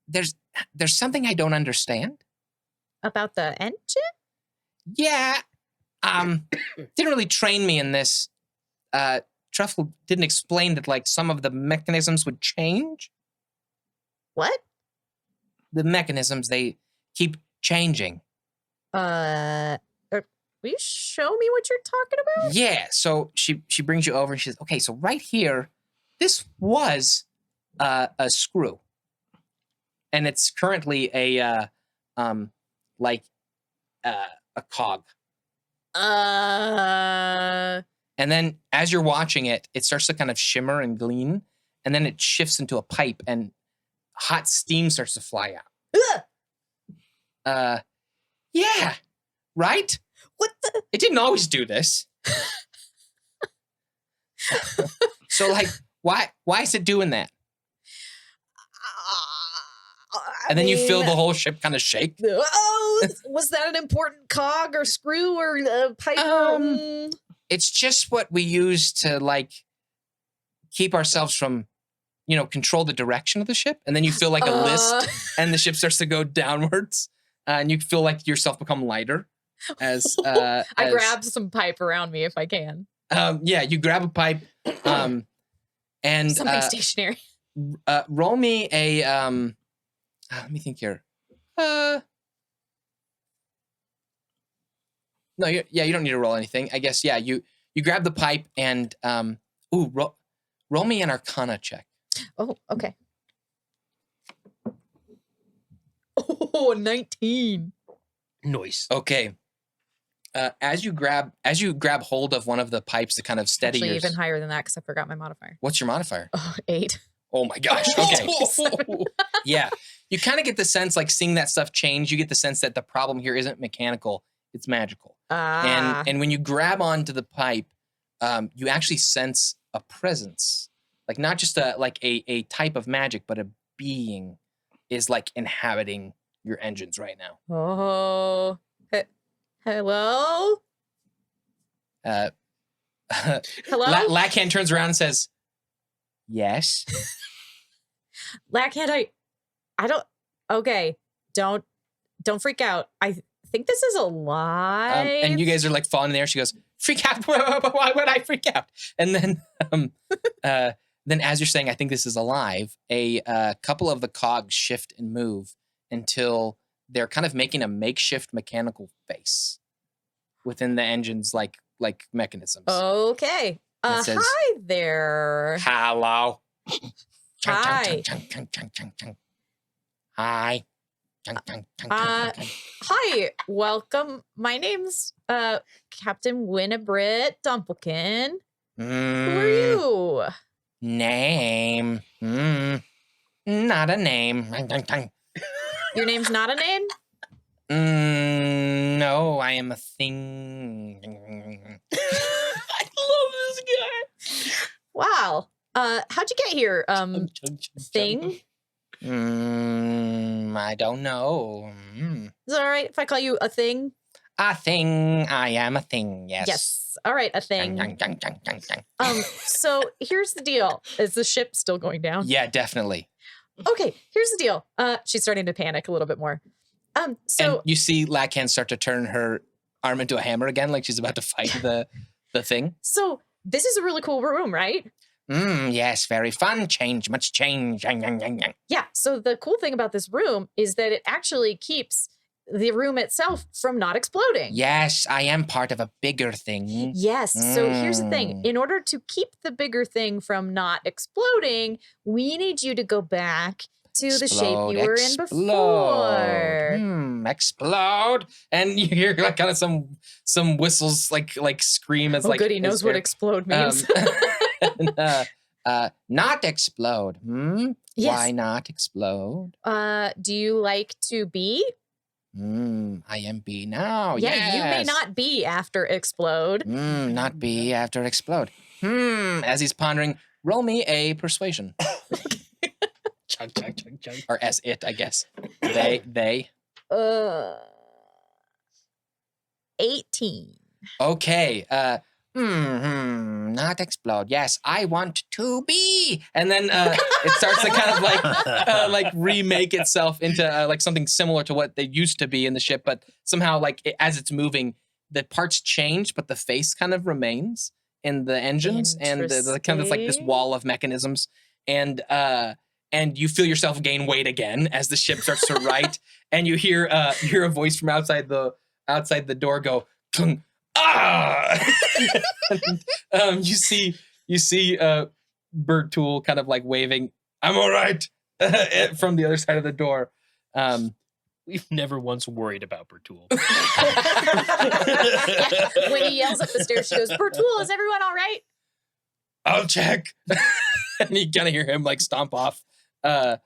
There's something I don't understand. About the engine? Yeah. Didn't really train me in this. Truffle didn't explain that some of the mechanisms would change. What? The mechanisms, they keep changing. Will you show me what you're talking about? Yeah. So she brings you over and she says, "Okay, so right here, this was a screw, and it's currently a cog." And then as you're watching it, it starts to kind of shimmer and gleam, and then it shifts into a pipe, and hot steam starts to fly out. Ugh! Yeah. Right? What the? It didn't always do this. So, like, why is it doing that? And then you feel the whole ship kind of shake. Oh, was that an important cog or screw or pipe? It's just what we use to, like, keep ourselves from, control the direction of the ship. And then you feel like a list and the ship starts to go downwards. And you feel like yourself become lighter as I grab some pipe around me if I can. Yeah, you grab a pipe and Something stationary. roll me a let me think here. No, you don't need to roll anything. I guess you grab the pipe and roll me an Arcana check. Oh, okay. Oh, 19. Noise. Okay. As you grab hold of one of the pipes to kind of steady Actually, yours. even higher than that because I forgot my modifier. What's your modifier? 8. Oh my gosh. Okay. Yeah. You kind of get the sense, like seeing that stuff change, you get the sense that the problem here isn't mechanical, it's magical. And when you grab onto the pipe, you actually sense a presence. Like not just a type of magic, but a being is like inhabiting your engines right now. Oh. Hello? Hello? Lackhand turns around and says, yes. Lackhand, I don't. Okay, don't freak out. I think this is alive. And you guys are like falling in the air. She goes, freak out. Why would I freak out? And then as you're saying, I think this is alive, a couple of the cogs shift and move until they're kind of making a makeshift mechanical face within the engine's like mechanisms. Okay. Says, hi there. Hello. Hi. Hi. Hi. Welcome. My name's Captain Winnibrit Dumplekin. Who are you? Name. Not a name. Your name's not a name? No, I am a thing. I love this guy. Wow. How'd you get here? Thing? I don't know. Is it all right if I call you a thing? A thing. I am a thing. Yes. Yes. All right, a thing. Dang. So here's the deal. Is the ship still going down? Yeah, definitely. Okay, here's the deal. She's starting to panic a little bit more. So and you see Lackhand start to turn her arm into a hammer again, like she's about to fight the thing. So this is a really cool room, right? Yes, very fun. Much change. Yeah. So the cool thing about this room is that it actually keeps the room itself from not exploding. Yes, I am part of a bigger thing. Yes. So here's the thing. In order to keep the bigger thing from not exploding, we need you to go back to the shape you were in before. Explode. And you hear like kind of some whistles like scream as like. Good, he knows what explode means. Not explode. Yes. Why not explode? Do you like to be? I am B now. Yeah, yes. you may not be after explode. Not be after explode. As he's pondering, roll me a persuasion. Chug. Or as it, I guess. They. 18. Okay. Not explode. Yes, I want to be. And then it starts to kind of like remake itself into like something similar to what they used to be in the ship, but somehow as it's moving, the parts change, but the face kind of remains in the engines, and the kind of like this wall of mechanisms, and you feel yourself gain weight again as the ship starts to right, and you hear a voice from outside the door go, "Tung, ah!" And, you see Bird Tool kind of like waving, "I'm all right," from the other side of the door. We've never once worried about Bertool. When he yells up the stairs, she goes, "Bertool, is everyone all right?" "I'll check." And you kind of hear him like stomp off. All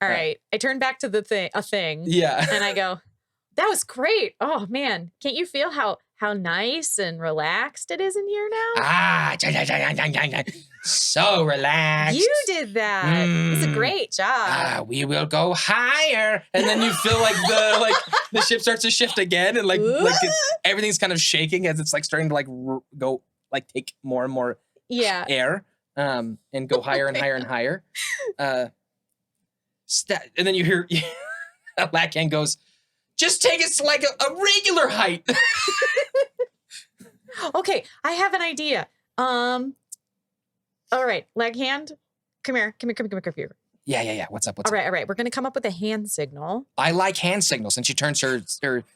right. I turn back to a thing. Yeah. And I go, That was great. Oh man, can't you feel how nice and relaxed it is in here now? So relaxed. You did that. It's a great job. We will go higher. And then you feel like the ship starts to shift again, and everything's kind of shaking as it's like starting to go take more and more air, and go higher and higher and higher. And then you hear Lackhand goes, "Just take us to like a regular height." Okay, I have an idea. All right, Leghand, come here. Yeah. What's up? All right. We're gonna come up with a hand signal. I like hand signals, and she turns her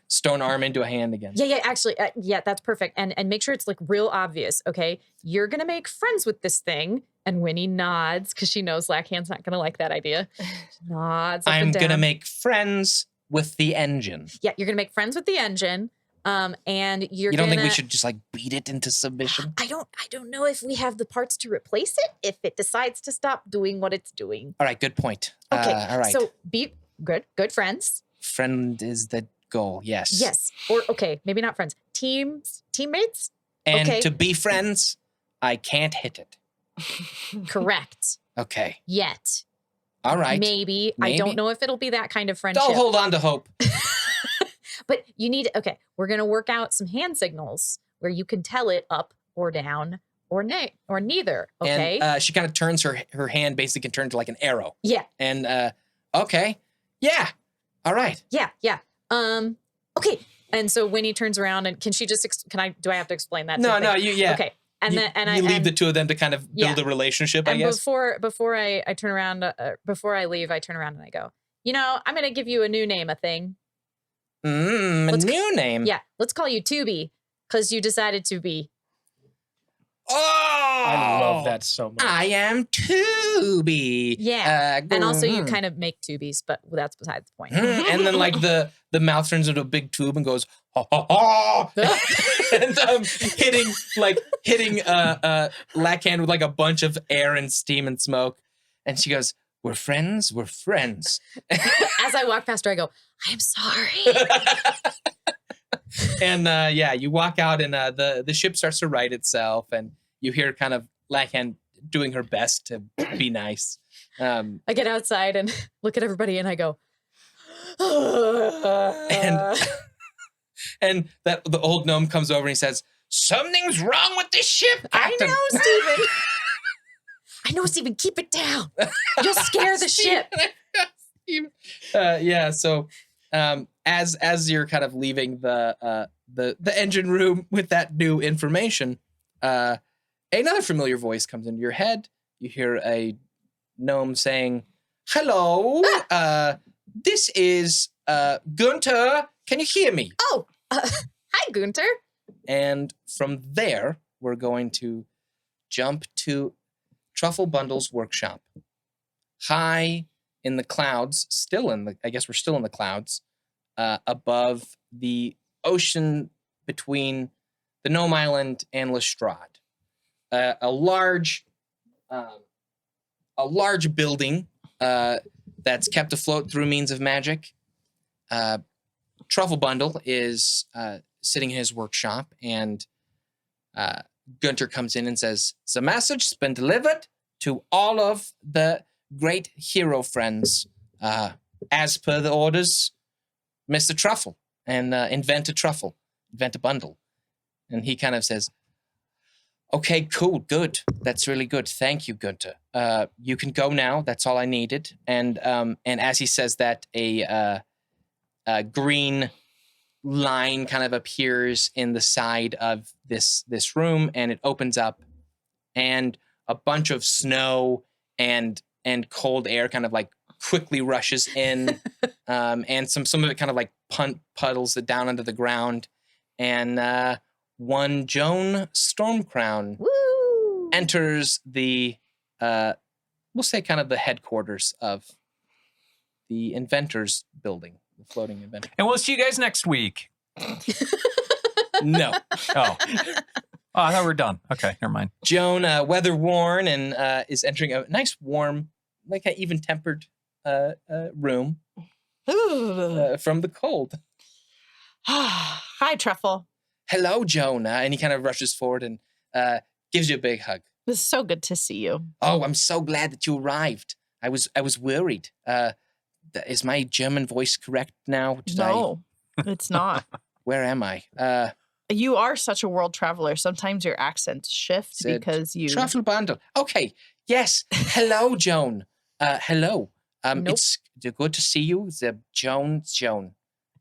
stone arm into a hand again. Yeah. Actually, that's perfect. And make sure it's like real obvious. Okay, you're gonna make friends with this thing. And Winnie nods because she knows Lackhand's not gonna like that idea. She nods. I'm gonna make friends with the engine. Yeah, you're gonna make friends with the engine. And you don't think we should just beat it into submission? I don't know if we have the parts to replace it if it decides to stop doing what it's doing. All right, good point. Okay, all right. So be good friends. Friend is the goal. Yes. Yes. Or okay, maybe not friends. Teammates. And okay. To be friends, I can't hit it. Correct. Okay. Yet. All right. Maybe. I don't know if it'll be that kind of friendship. Don't hold on to hope. But you need, okay, we're going to work out some hand signals where you can tell it up or down or neither, okay? And she kind of turns her hand, basically can turn to like an arrow. Yeah. And, okay. Yeah. All right. Yeah. Okay. And so Winnie turns around and can she just, do I have to explain that? No, yeah. Okay. And you, then, and you leave the two of them to kind of build a relationship, I guess. Before I turn around, before I leave, I turn around and I go, I'm going to give you a new name, a thing. A new name? Yeah. Let's call you Tubi because you decided to be. Oh! I love that so much. I am Tubi. Yeah. And also you kind of make tubies, but that's besides the point. And then like the mouth turns into a big tube and goes, ha ha ha. And hitting Lackhand with like a bunch of air and steam and smoke. And she goes, we're friends. As I walk past her, I go, I'm sorry. And you walk out and the ship starts to right itself, and you hear kind of Lackhand doing her best to be nice. I get outside and look at everybody and I go, and that the old gnome comes over and he says, something's wrong with this ship, Captain. I know, Stephen. Keep it down. You'll scare the ship. So as you're kind of leaving the engine room with that new information, another familiar voice comes into your head. You hear a gnome saying, hello, this is Gunter. Can you hear me? Oh, hi, Gunter. And from there, we're going to jump to Truffle Bundle's workshop. High in the clouds, I guess we're still in the clouds, above the ocean between the Gnome Island and Lestrade. A large building that's kept afloat through means of magic. Truffle Bundle is sitting in his workshop, and Gunter comes in and says, the message has been delivered to all of the great hero friends, as per the orders, Mr. Truffle, and invent a bundle. And he kind of says, okay, cool, good. That's really good. Thank you, Gunter. You can go now. That's all I needed. And as he says that, a green line kind of appears in the side of this room, and it opens up, and a bunch of snow and cold air kind of like quickly rushes in, and some of it kind of like puddles it down into the ground, and one Joan Stormcrown enters the we'll say kind of the headquarters of the inventors building, the floating inventor. And we'll see you guys next week. No. Oh, I thought we were done. Okay, never mind. Joan, weather worn, and is entering a nice, warm, like an even tempered room from the cold. Hi, Truffle. Hello, Joan. And he kind of rushes forward and gives you a big hug. It's so good to see you. Oh, I'm so glad that you arrived. I was worried. Is my German voice correct now? No, it's not. Where am I? You are such a world traveler. Sometimes your accents shift Said because you. Truffle bundle. Okay. Yes. Hello, Joan. Hello. Nope. It's good to see you. The Joan.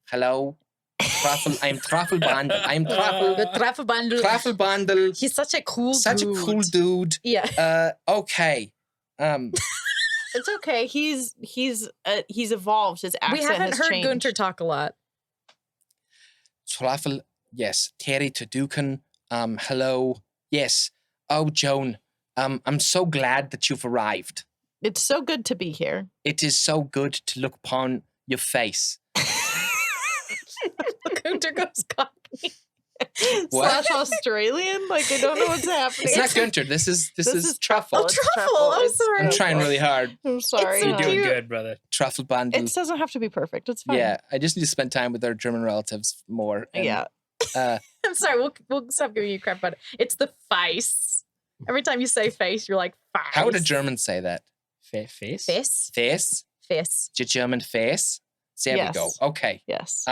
Hello. Truffle. I'm Truffle bundle. I'm Truffle. The Truffle Bundle. Truffle bundle. He's such a cool Such dude. a cool dude. Yeah. Okay. It's okay. He's evolved. His accent We haven't has heard changed. Gunter talk a lot. Truffle. Yes. Terry to Dukin. Hello. Yes. Oh, Joan. I'm so glad that you've arrived. It's so good to be here. It is so good to look upon your face. Gunter goes cockney. What? Slash Australian. Like I don't know what's happening. It's not Gunter. This is Truffle. Oh, It's Truffle. I'm It's sorry. I'm trying really hard. I'm sorry. so You're doing cute. good, brother. Truffle bundle. It doesn't have to be perfect. It's fine. Yeah, I just need to spend time with our German relatives more. And, Yeah. I'm sorry. We'll stop giving you crap about it. It's the face. Every time you say face, you're like face. How would a German say that? Face? Face? Face? Face. Your German face? There we go. Yes. Okay. Yes.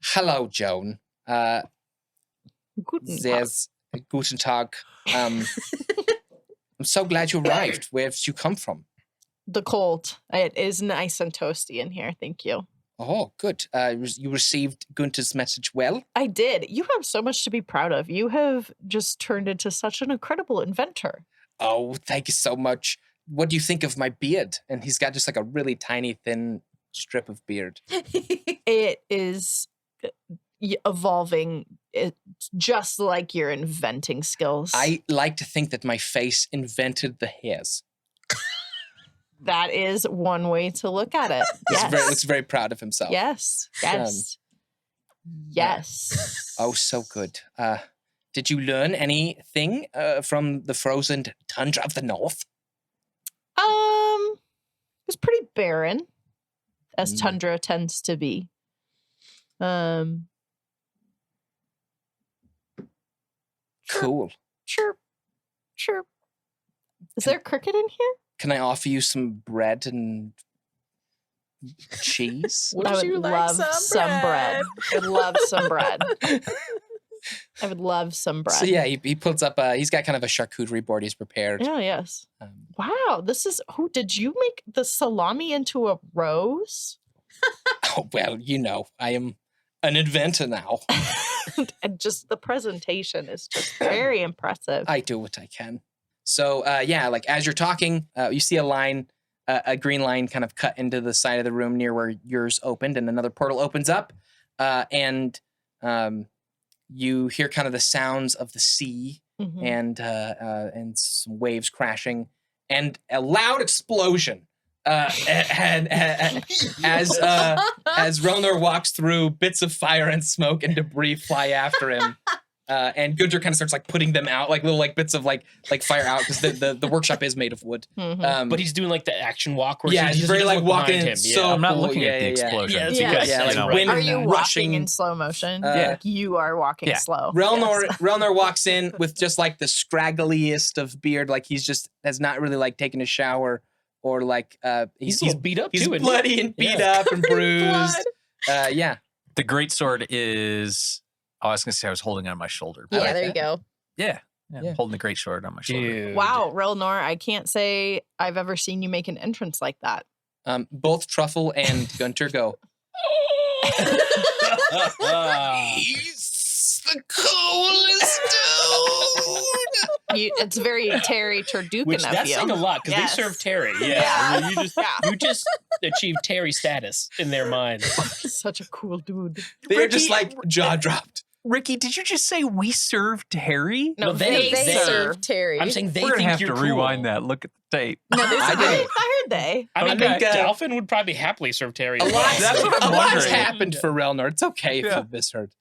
Hello, Joan. Guten Tag. There's Guten Tag. I'm so glad you arrived. Where did you come from? The cold. It is nice and toasty in here. Thank you. Oh, good. You received Gunther's message well? I did. You have so much to be proud of. You have just turned into such an incredible inventor. Oh, thank you so much. What do you think of my beard? And he's got just like a really tiny, thin strip of beard. It is evolving. It's just like your inventing skills. I like to think that my face invented the hairs. That is one way to look at it. Yes. Looks very proud of himself. Yes. Yes. Yes. Oh, so good. Did you learn anything from the frozen tundra of the north? It was pretty barren, as Mm. tundra tends to be. Sure, Cool. Sure. Is there cricket in here? Can I offer you some bread and cheese? Would I would you like love some bread? I'd love some bread. I would love some bread. So yeah, he pulls up. He's got kind of a charcuterie board he's prepared. Yeah, yes. Um, Wow, this is who did you make the salami into a rose? oh well, I am an inventor now. And just the presentation is just very impressive. I do what I can. So yeah, like as you're talking, you see a line, a green line, kind of cut into the side of the room near where yours opened, and another portal opens up, and you hear kind of the sounds of the sea Mhm. and some waves crashing, and a loud explosion. And as Relnor walks through, bits of fire and smoke and debris fly after him. And Gunter kind of starts like putting them out, like little like bits of like fire out because the workshop is made of wood. Mhm. But he's doing like the action walk where Yeah, he he's very doesn't like look behind walking. him. So Yeah. I'm not cool. looking at the Yeah. explosion. Yeah, that's Yeah. because Yeah, that's like right. wind Are you rushing. walking in slow motion? Yeah. Like you are walking Yeah. slow. Relnor Yes. Relnor walks in with just like the scraggliest of beard, like he's just has not really like taken a shower or like He's he's beat up he's too. isn't he? bloody and beat Yeah. up and bruised. Yeah. The greatsword is. Oh, I was gonna say I was holding it on my shoulder. but- Yeah, there you go. Yeah. Yeah. I'm holding the greatsword on my shoulder. Dude. Wow, Relnor, I can't say I've ever seen you make an entrance like that. Both Truffle and Gunter go. He's the coolest dude. It's very Terry Turdukin Which of that's you. saying a lot because Yes. they serve Terry. Yeah, Yeah. I mean, you just achieved Terry status in their mind. Such a cool dude. They're just Ricky- like jaw dropped. Ricky, did you just say we served Harry? No, No, They They serve Terry. I'm saying they We're gonna think have you're to cool. rewind that. Look at the tape. No, I did. I heard they. I mean, Okay. Dalfin would probably happily serve Terry. A as lot, well. That's what I'm a lot's wondering. happened for Relnor. It's okay if Yeah. you misheard.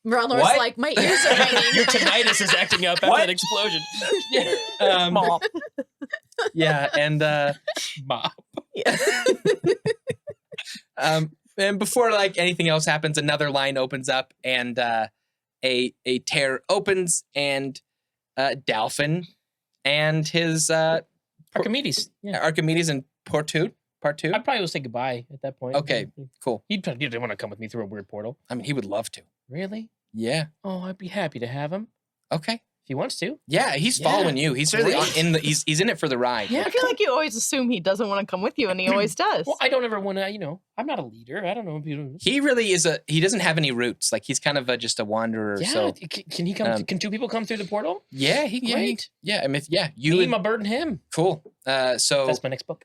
Relnor's What? like, my ears are ringing. Your tinnitus is acting up after What? that explosion. Mom. Yeah, and Mom. And before like anything else happens, another line opens up, and a tear opens, and Dalfin and his Archimedes. Yeah. Archimedes and Partout. I'd probably say goodbye at that point. Okay, cool. He didn't want to come with me through a weird portal. I mean, he would love to. Really? Yeah. Oh, I'd be happy to have him Okay. if he wants to. Yeah, he's following you. He's really he's in it for the ride. Yeah, I feel like you always assume he doesn't want to come with you, and he always does. Well, I don't ever want to. I'm not a leader. I don't know. He really is he doesn't have any roots. Like he's kind of just a wanderer. Yeah. So Can he come? Can two people come through the portal? yeah, Great. I mean, yeah, you Me, would, my bird, and him. cool. So That's my next book.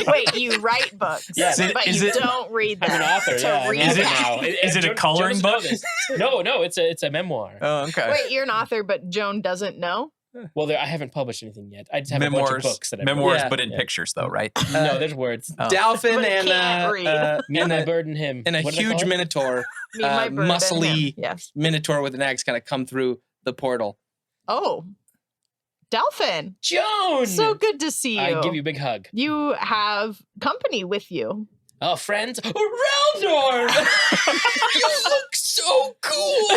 Wait, you write books, Yeah. but you don't read them. I'm an author. to Yeah, read Is it- them. now. is it a Joan coloring doesn't know this. No, it's a memoir. Oh, okay. Wait, you're an author, but Joan doesn't know? Well, I haven't published anything yet. I just have a bunch Memoirs, of books that I've memoirs, Yeah. but in Yeah. pictures, though, right? No, there's words. Oh. Dalfin But he and can't read. Me, and my a bird, and him. and a What did I huge call it? minotaur, Me, my bird, and muscly him. Yes. minotaur with an axe kind of come through the portal. Oh, Dalfin. Joan. So good to see you. I give you a big hug. You have company with you. Oh, friends. Relnor. You look so cool.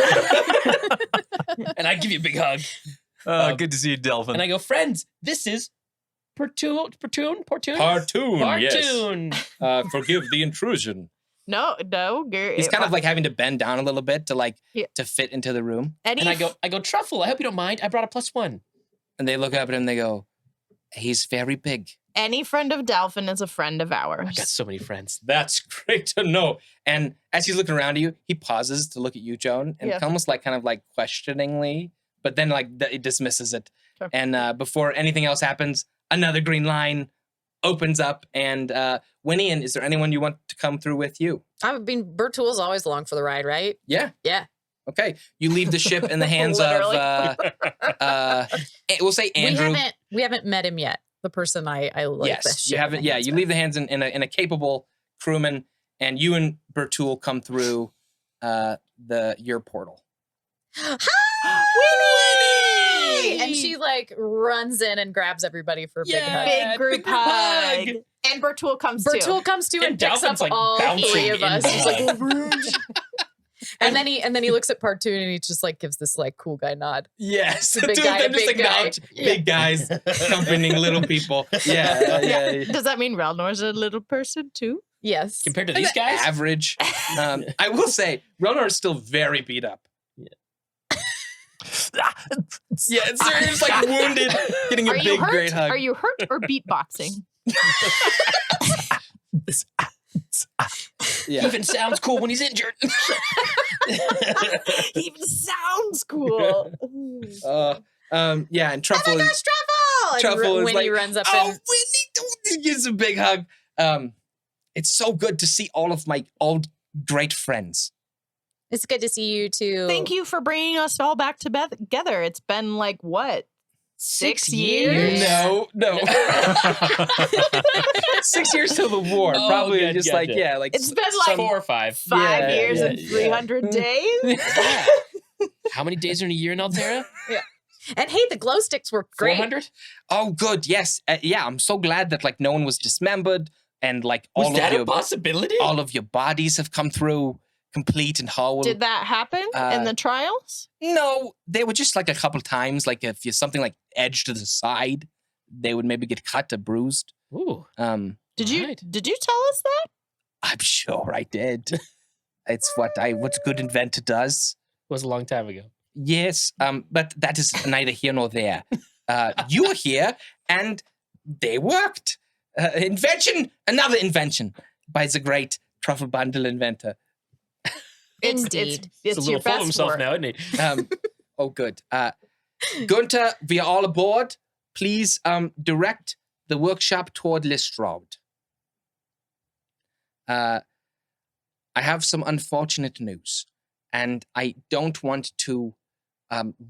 And I give you a big hug. Good to see you, Delphin. And I go, friends, this is Partoon. Partoon, yes. Partoon. Forgive the intrusion. No. He's kind of like having to bend down a little bit to Yeah. to fit into the room. Any And I go, Truffle, I hope you don't mind. I brought a +1. And they look up at him and they go, he's very big. any friend of Dalfin is a friend of ours. I got so many friends. That's great to know. And as he's looking around at you, he pauses to look at you, Joan, and Yeah. almost like kind of like questioningly, but then like it dismisses it. Sure. And before anything else happens, another green line opens up. And Winnie, and is there anyone you want to come through with you? I mean, Bertool's always along for the ride, right? Yeah. Yeah. Okay. You leave the ship in the hands of, we'll say Andrew. We haven't met him yet. The person I like. Yes, this you ship haven't. in the Yeah, hands you of. leave the hands in a capable crewman, and you and Bertool come through your portal. Winnie! And she like runs in and grabs everybody for a big hug. Big group hug. And Bertool comes too. Bertool comes to and And picks up Dalfin's, like, all bouncing three of in us. He's like, the and then he looks at Partoon and he just like gives this like cool guy nod. Yes, The big two guy, of them the just big guy. acknowledge big guys accompanying little people. Yeah. Does that mean Relnor's a little person too? Yes. Compared to these guys? Average. I will say, Relnor is still very beat up. Yeah, it's just like wounded, getting a Are you big, hurt? great hug. Are you hurt or beatboxing? Yeah. Even sounds cool when he's injured. He even sounds cool. Yeah, and Truffle Oh my is gosh, Truffle! And Truffle is Winnie like, runs up oh, and Winnie, he gives a big hug. It's so good to see all of my old great friends. it's good to see you too. Thank you for bringing us all back together. It's been like what? 6 years? No. 6 years till the war. Oh, Probably good, just gotcha. like, yeah, like It's been like some- 4 or 5. 5 Yeah, years yeah, and yeah. 300 days. Yeah. How many days are in a year in Altera? And hey, the glow sticks were great. 400? Oh, good. Yes. Yeah, I'm so glad that like no one was dismembered and like Was all that of a your possibility? all of your bodies have come through complete and whole. Did that happen in the trials? No, they were just like a couple times. Like if you something like edged to the side, they would maybe get cut or bruised. Ooh. Did you Right. tell us that? I'm sure I did. It's what a good inventor does. Was a long time ago. Yes, but that is neither here nor there. You were here, and they worked. Another invention by the great truffle bundle inventor. Indeed. He's It's a your little full of best himself work. now, isn't he? Oh, good. Gunther, we are all aboard. Please direct the workshop toward Lestrade. I have some unfortunate news, and I don't want to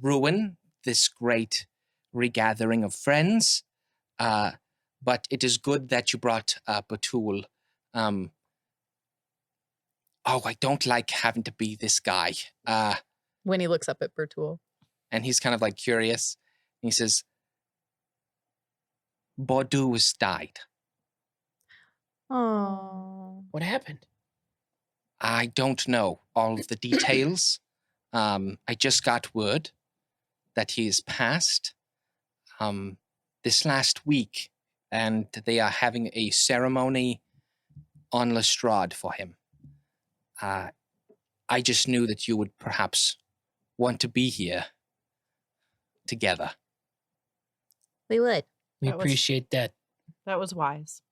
ruin this great regathering of friends, but it is good that you brought Batul. I don't like having to be this guy. Winnie looks up at Bertool. And he's kind of like curious. He says, Bordeaux has died. Oh. What happened? I don't know all of the details. I just got word that he has passed this last week, and they are having a ceremony on Lestrade for him. I just knew that you would perhaps want to be here together. We would. We That was- appreciate that. That was wise.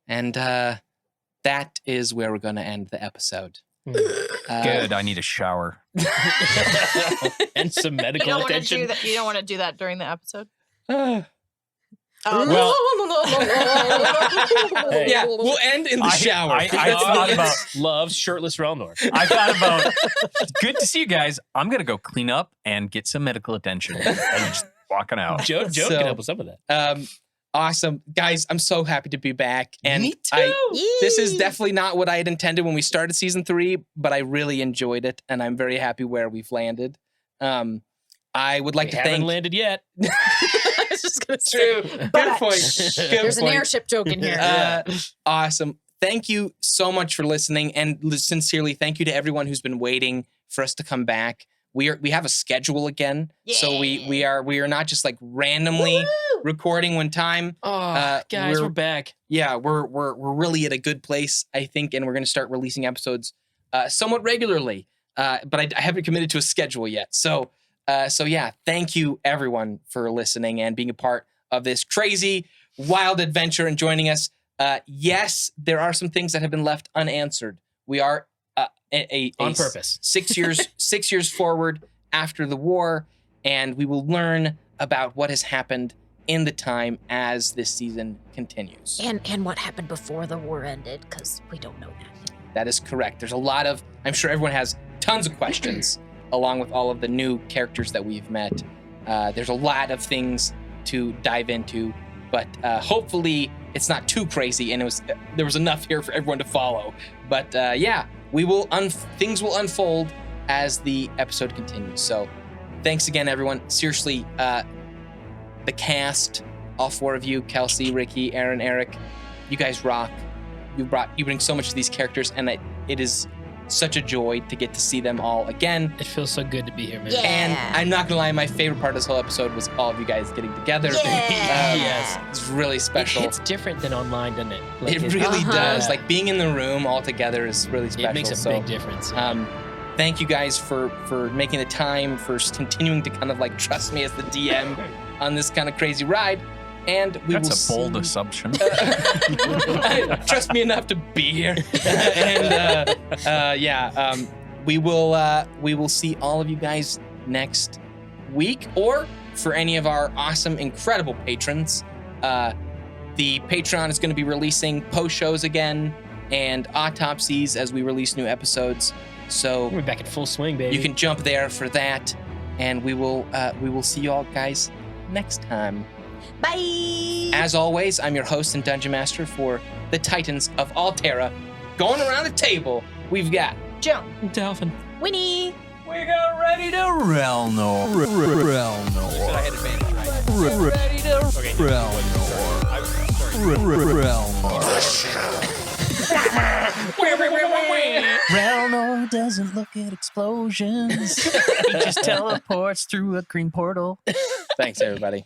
And that is where we're going to end the episode. Good. I need a shower. And some You medical don't want to attention. do that. You don't want to do that during the episode. Well- Hey. Yeah, we'll end in the shower. I thought about. Loves shirtless Relnor. I thought about. Good to see you guys. I'm gonna go clean up and get some medical attention. And just walking out. Joan So- can help with some of that. Awesome. Guys, I'm so happy to be back. And Me too. This is definitely not what I had intended when we started season 3, but I really enjoyed it, and I'm very happy where we've landed. I would like We to haven't thank... landed yet. I was just gonna say. True. Good point. Good There's an point. airship joke in here. Awesome. Thank you so much for listening, and sincerely, thank you to everyone who's been waiting for us to come back. We have a schedule again, so we are not just like randomly recording one time. Oh, guys, we're we're- back. Yeah, we're really at a good place, I think, and we're going to start releasing episodes somewhat regularly. But I haven't committed to a schedule yet. So yeah, thank you everyone for listening and being a part of this crazy, wild adventure and joining us. Yes, there are some things that have been left unanswered. We are On purpose. 6 years forward after the war, and we will learn about what has happened in the time as this season continues. And what happened before the war ended, because we don't know that. That is correct. There's a lot of, I'm sure everyone has tons of questions along with all of the new characters that we've met. There's a lot of things to dive into, but hopefully it's not too crazy and there was enough here for everyone to follow. But yeah, things will unfold as the episode continues. So thanks again, everyone. Seriously, the cast, all 4 of you, Kelsey, Ricky, Aaron, Eric, you guys rock. You bring so much to these characters, and it is such a joy to get to see them all again. It feels so good to be here, man. Yeah. And I'm not gonna lie, my favorite part of this whole episode was all of you guys getting together. Yes. It's really special. It's different than online, doesn't it? Like, It really Uh-huh. does. Like being in the room all together is really special. it makes a So, big difference. Yeah. Thank you guys for making the time, for continuing to kind of like trust me as the DM on this kind of crazy ride. And we That's will a bold see- assumption. trust me enough to be here. And we will see all of you guys next week, or for any of our awesome, incredible patrons. The Patreon is going to be releasing post shows again and autopsies as we release new episodes. So We're back in full swing, baby. you can jump there for that, and we will see you all guys next time. Bye. As always, I'm your host and dungeon master for the Titans of Altera. Going around the table, we've got Joan. Dalfin. Winnie. We got ready to Relnor. Relnor. I had advantage, right? Ready to Relnor doesn't look at explosions. He just teleports through a green portal. Thanks, everybody.